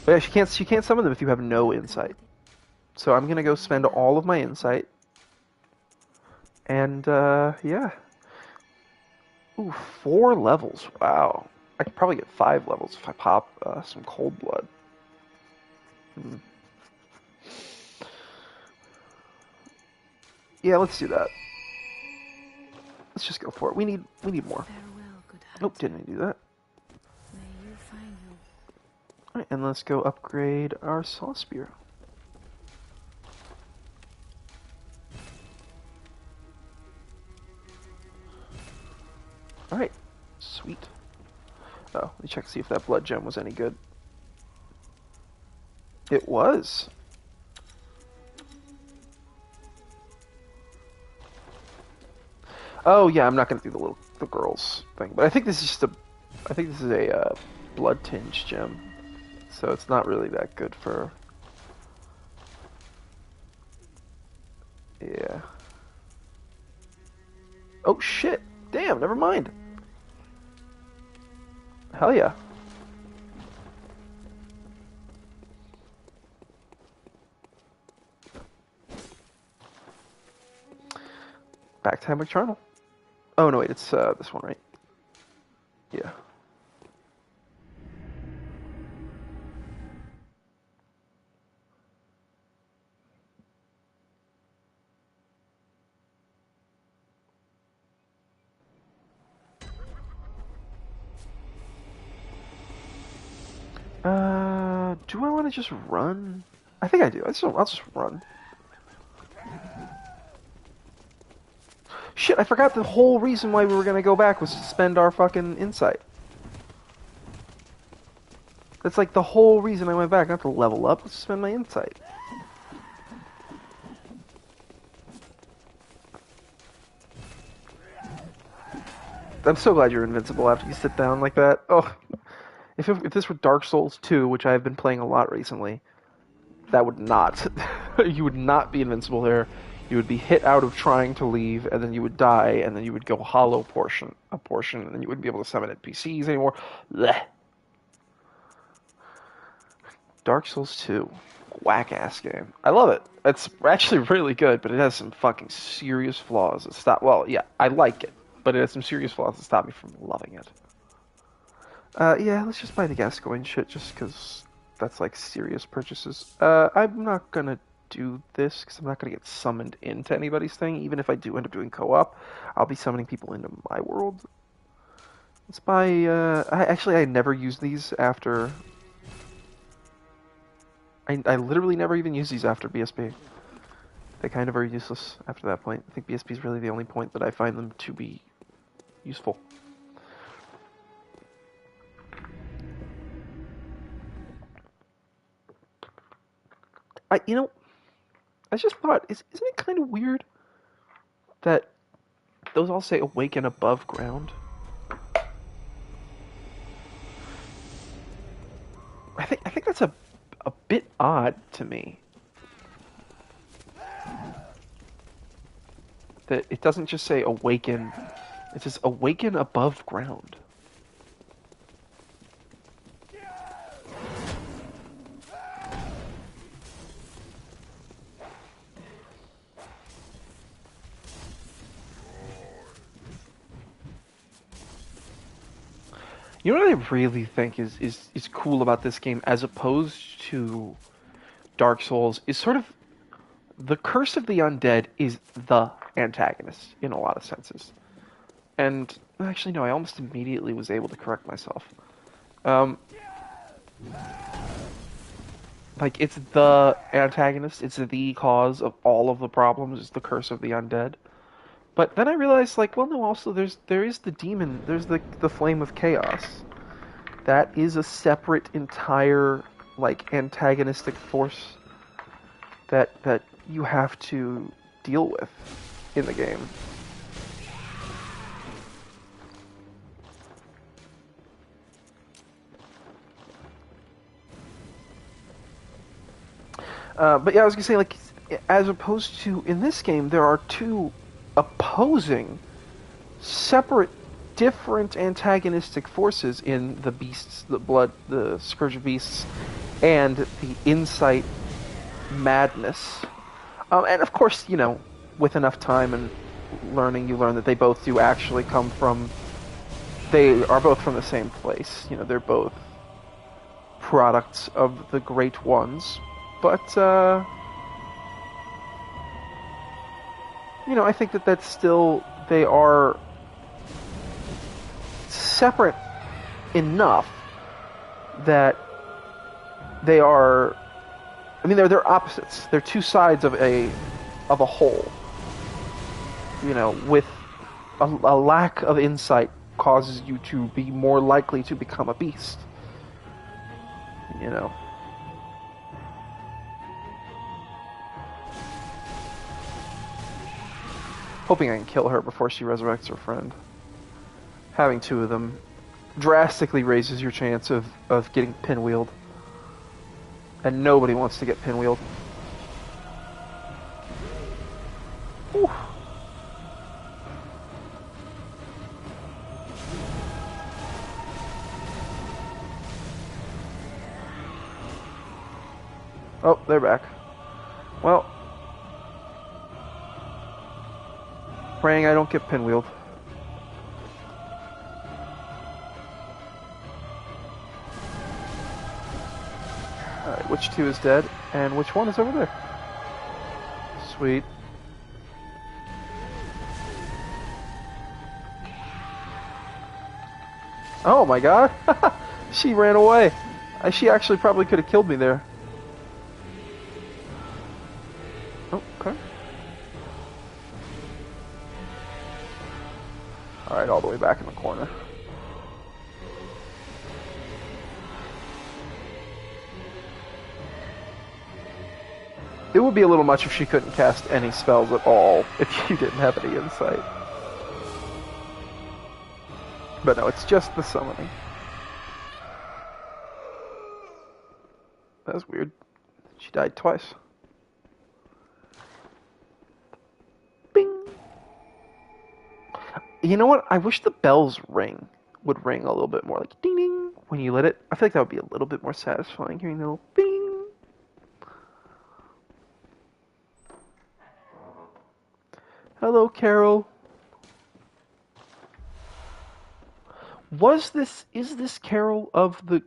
But yeah, she can't summon them if you have no insight. So I'm gonna go spend all of my insight. And yeah. Ooh, 4 levels. Wow. I could probably get 5 levels if I pop some cold blood. Yeah, let's do that. Let's just go for it. We need more.
Farewell, good
Nope,
hunter.
didn't do that.
May you find your
Alright, and let's go upgrade our saw spear. Alright, sweet. Oh, let me check to see if that blood gem was any good. It was. Oh yeah, I'm not gonna do the girls thing, but I think this is just a blood tinge gem, so it's not really that good for. Yeah. Oh shit! Damn, never mind. Hell yeah. Back to Hammock Charnel. Oh no, wait, it's this one, right? Yeah. Do I want to just run? I think I do. I'll just run. Shit, I forgot the whole reason why we were gonna go back was to spend our fucking insight. That's like the whole reason I went back, not to level up, let's spend my insight. I'm so glad you're invincible after you sit down like that. Oh, if this were Dark Souls 2, which I've been playing a lot recently, that would not. You would not be invincible there. You would be hit out of trying to leave, and then you would die, and then you would go hollow a portion, and then you wouldn't be able to summon NPCs anymore. Blech. Dark Souls 2. Whack-ass game. I love it. It's actually really good, but it has some fucking serious flaws. Well, yeah, I like it, but it has some serious flaws that stop me from loving it. Yeah, let's just buy the Gascoigne shit just because that's like serious purchases. I'm not gonna do this because I'm not gonna get summoned into anybody's thing. Even if I do end up doing co-op, I'll be summoning people into my world. Let's buy, I never use these after... I literally never even use these after BSB. They kind of are useless after that point. I think BSB is really the only point that I find them to be useful. You know, I just thought, isn't it kind of weird that those all say awaken above ground? I think that's a bit odd to me. That it doesn't just say awaken, it says awaken above ground. You know what I really think is cool about this game as opposed to Dark Souls is sort of the Curse of the Undead is the antagonist in a lot of senses. And actually no, I almost immediately was able to correct myself. Like it's the antagonist, it's the cause of all of the problems, it's the Curse of the Undead. But then I realized, like, well, no. Also, there is the demon. There's the flame of chaos. That is a separate, entire, like, antagonistic force that you have to deal with in the game. But yeah, I was gonna say, like, as opposed to in this game, there are two opposing, separate, different antagonistic forces in the beasts, the Scourge of Beasts, and the Insight madness. And of course, you know, with enough time and learning, you learn that they both do actually come from. They are both from the same place. You know, they're both products of the Great Ones. But, you know, I think that's still, they are separate enough that they are, I mean, they're opposites. They're two sides of a whole. You know, with a lack of insight causes you to be more likely to become a beast. You know. Hoping I can kill her before she resurrects her friend. Having two of them drastically raises your chance of getting pinwheeled. And nobody wants to get pinwheeled. Whew. Oh, they're back. Well, praying I don't get pinwheeled. Alright, which two is dead, and which one is over there? Sweet. Oh my god! She ran away. She actually probably could have killed me there. Oh, okay. Alright, all the way back in the corner. It would be a little much if she couldn't cast any spells at all if you didn't have any insight. But no, it's just the summoning. That was weird. She died twice. Bing! You know what? I wish the bells would ring a little bit more, like ding ding, when you lit it. I feel like that would be a little bit more satisfying, hearing the little bing. Hello, Carol. is this Carol of the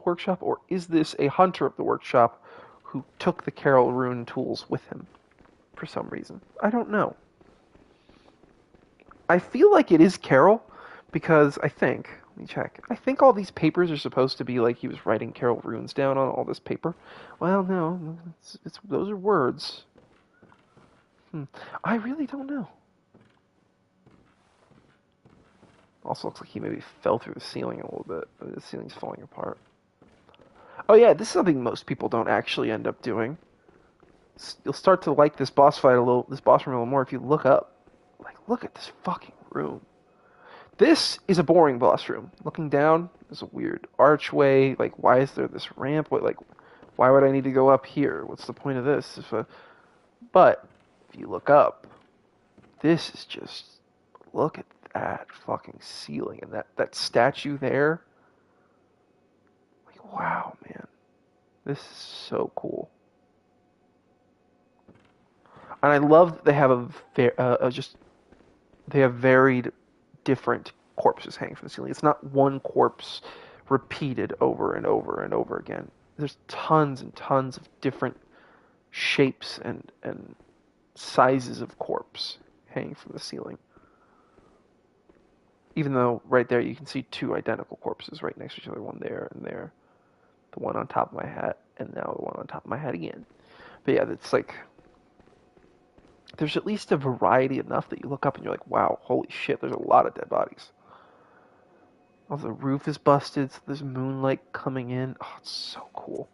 workshop, or is this a hunter of the workshop who took the Carol rune tools with him for some reason? I don't know. I feel like it is Carol because let me check. I think all these papers are supposed to be like he was writing Carol runes down on all this paper. Well, no, those are words. I really don't know. Also looks like he maybe fell through the ceiling a little bit. The ceiling's falling apart. Oh yeah, this is something most people don't actually end up doing. You'll start to like this boss room a little more if you look up. Like, look at this fucking room. This is a boring boss room. Looking down, there's a weird archway. Like, why is there this ramp? Why would I need to go up here? What's the point of this? But if you look up, this is just, look at that fucking ceiling and that statue there. Like, wow, man, this is so cool. And I love that they have they have varied different corpses hanging from the ceiling. It's not one corpse repeated over and over and over again. There's tons and tons of different shapes and sizes of corpse hanging from the ceiling. Even though right there you can see two identical corpses right next to each other, one there and there. The one on top of my hat, and now the one on top of my hat again. But yeah, it's like, there's at least a variety enough that you look up and you're like, wow, holy shit, there's a lot of dead bodies. Oh, the roof is busted, so there's moonlight coming in. Oh, it's so cool.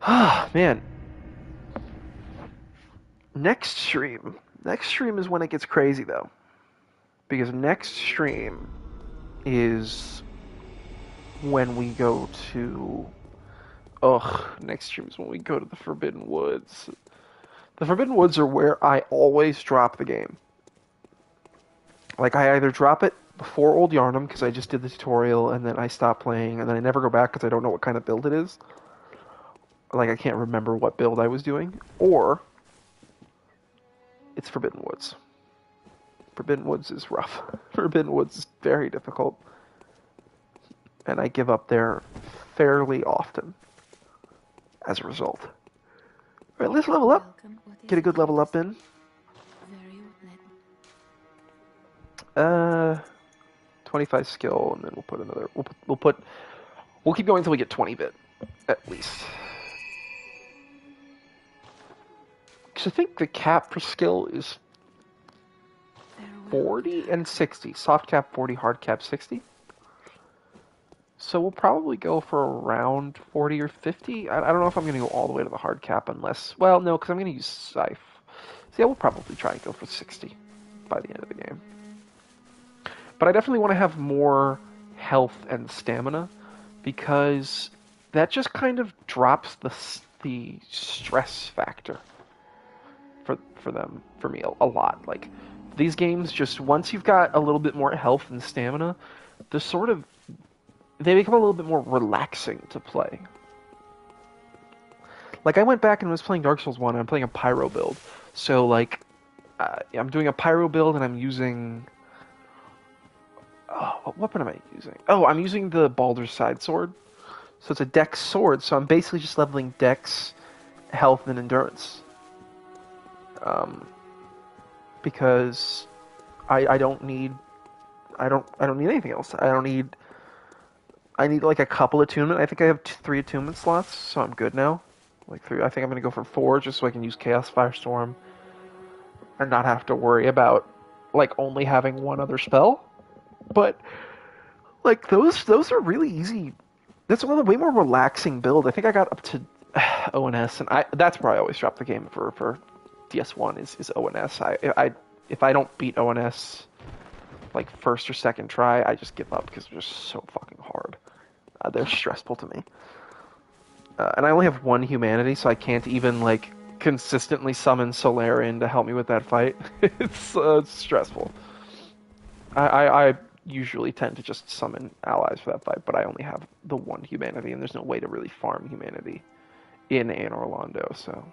Ah, man. Next stream is when it gets crazy, though. Because next stream is when we go to... next stream is when we go to the Forbidden Woods. The Forbidden Woods are where I always drop the game. Like, I either drop it before Old Yarnum, because I just did the tutorial, and then I stop playing, and then I never go back because I don't know what kind of build it is. Like, I can't remember what build I was doing. Or, it's Forbidden Woods. Forbidden Woods is rough. Forbidden Woods is very difficult. And I give up there fairly often as a result. Alright, let's level up. Get a good level up in. 25 skill, and then we'll put another. We'll keep going until we get 20 bit, at least. Because I think the cap for skill is 40 and 60. Soft cap 40, hard cap 60. So we'll probably go for around 40 or 50. I don't know if I'm going to go all the way to the hard cap unless... Well, no, because I'm going to use Scythe. So yeah, we'll probably try and go for 60 by the end of the game. But I definitely want to have more health and stamina, because that just kind of drops the stress factor for me a lot. Like, these games, just once you've got a little bit more health and stamina, they become a little bit more relaxing to play. Like, I went back and was playing Dark Souls 1, and I'm playing a Pyro build. So, like, I'm doing a Pyro build, and I'm using... what weapon am I using? Oh, I'm using the Baldur's Side sword. So it's a Dex sword, so I'm basically just leveling Dex, health, and endurance. Because I don't need anything else. I need like a couple attunement. I think I have 3 attunement slots, so I'm good now. Like 3. I think I'm gonna go for 4 just so I can use Chaos Firestorm and not have to worry about like only having one other spell. But like those are really easy. That's one of the way more relaxing build. I think I got up to ONS, and that's where I always drop the game for DS1 is ONS. If I don't beat ONS like first or second try, I just give up because they're just so fucking hard. They're stressful to me. And I only have 1 humanity, so I can't even like consistently summon Solaire in to help me with that fight. It's stressful. I usually tend to just summon allies for that fight, but I only have the 1 humanity, and there's no way to really farm humanity in Anne Orlando, so...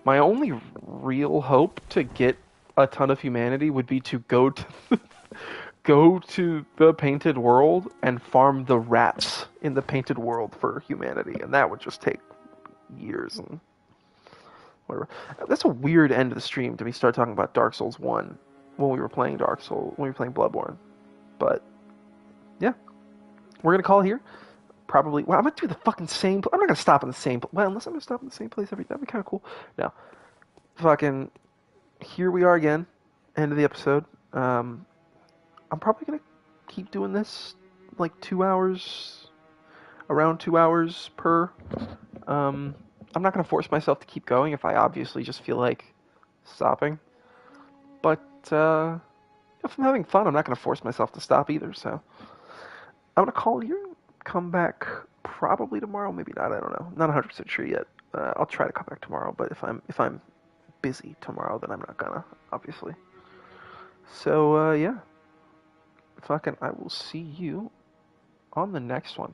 My only real hope to get a ton of humanity would be to go go to the painted world and farm the rats in the painted world for humanity, and that would just take years and whatever. That's a weird end of the stream to me. Start talking about Dark Souls 1 when we were playing Bloodborne. But yeah, we're gonna call it here. Probably. Well, I'm gonna do the fucking same. I'm not gonna stop in the same. Well, unless I'm gonna stop in the same place every. That'd be kind of cool. No, fucking. Here we are again. End of the episode. I'm probably gonna keep doing this like 2 hours, around 2 hours per. I'm not gonna force myself to keep going if I obviously just feel like stopping. But if I'm having fun, I'm not gonna force myself to stop either. So I'm gonna call it here. Come back probably tomorrow, maybe not. I don't know. Not 100% sure yet. I'll try to come back tomorrow, but if I'm busy tomorrow, then I'm not gonna, obviously. So yeah, fucking, I will see you on the next one.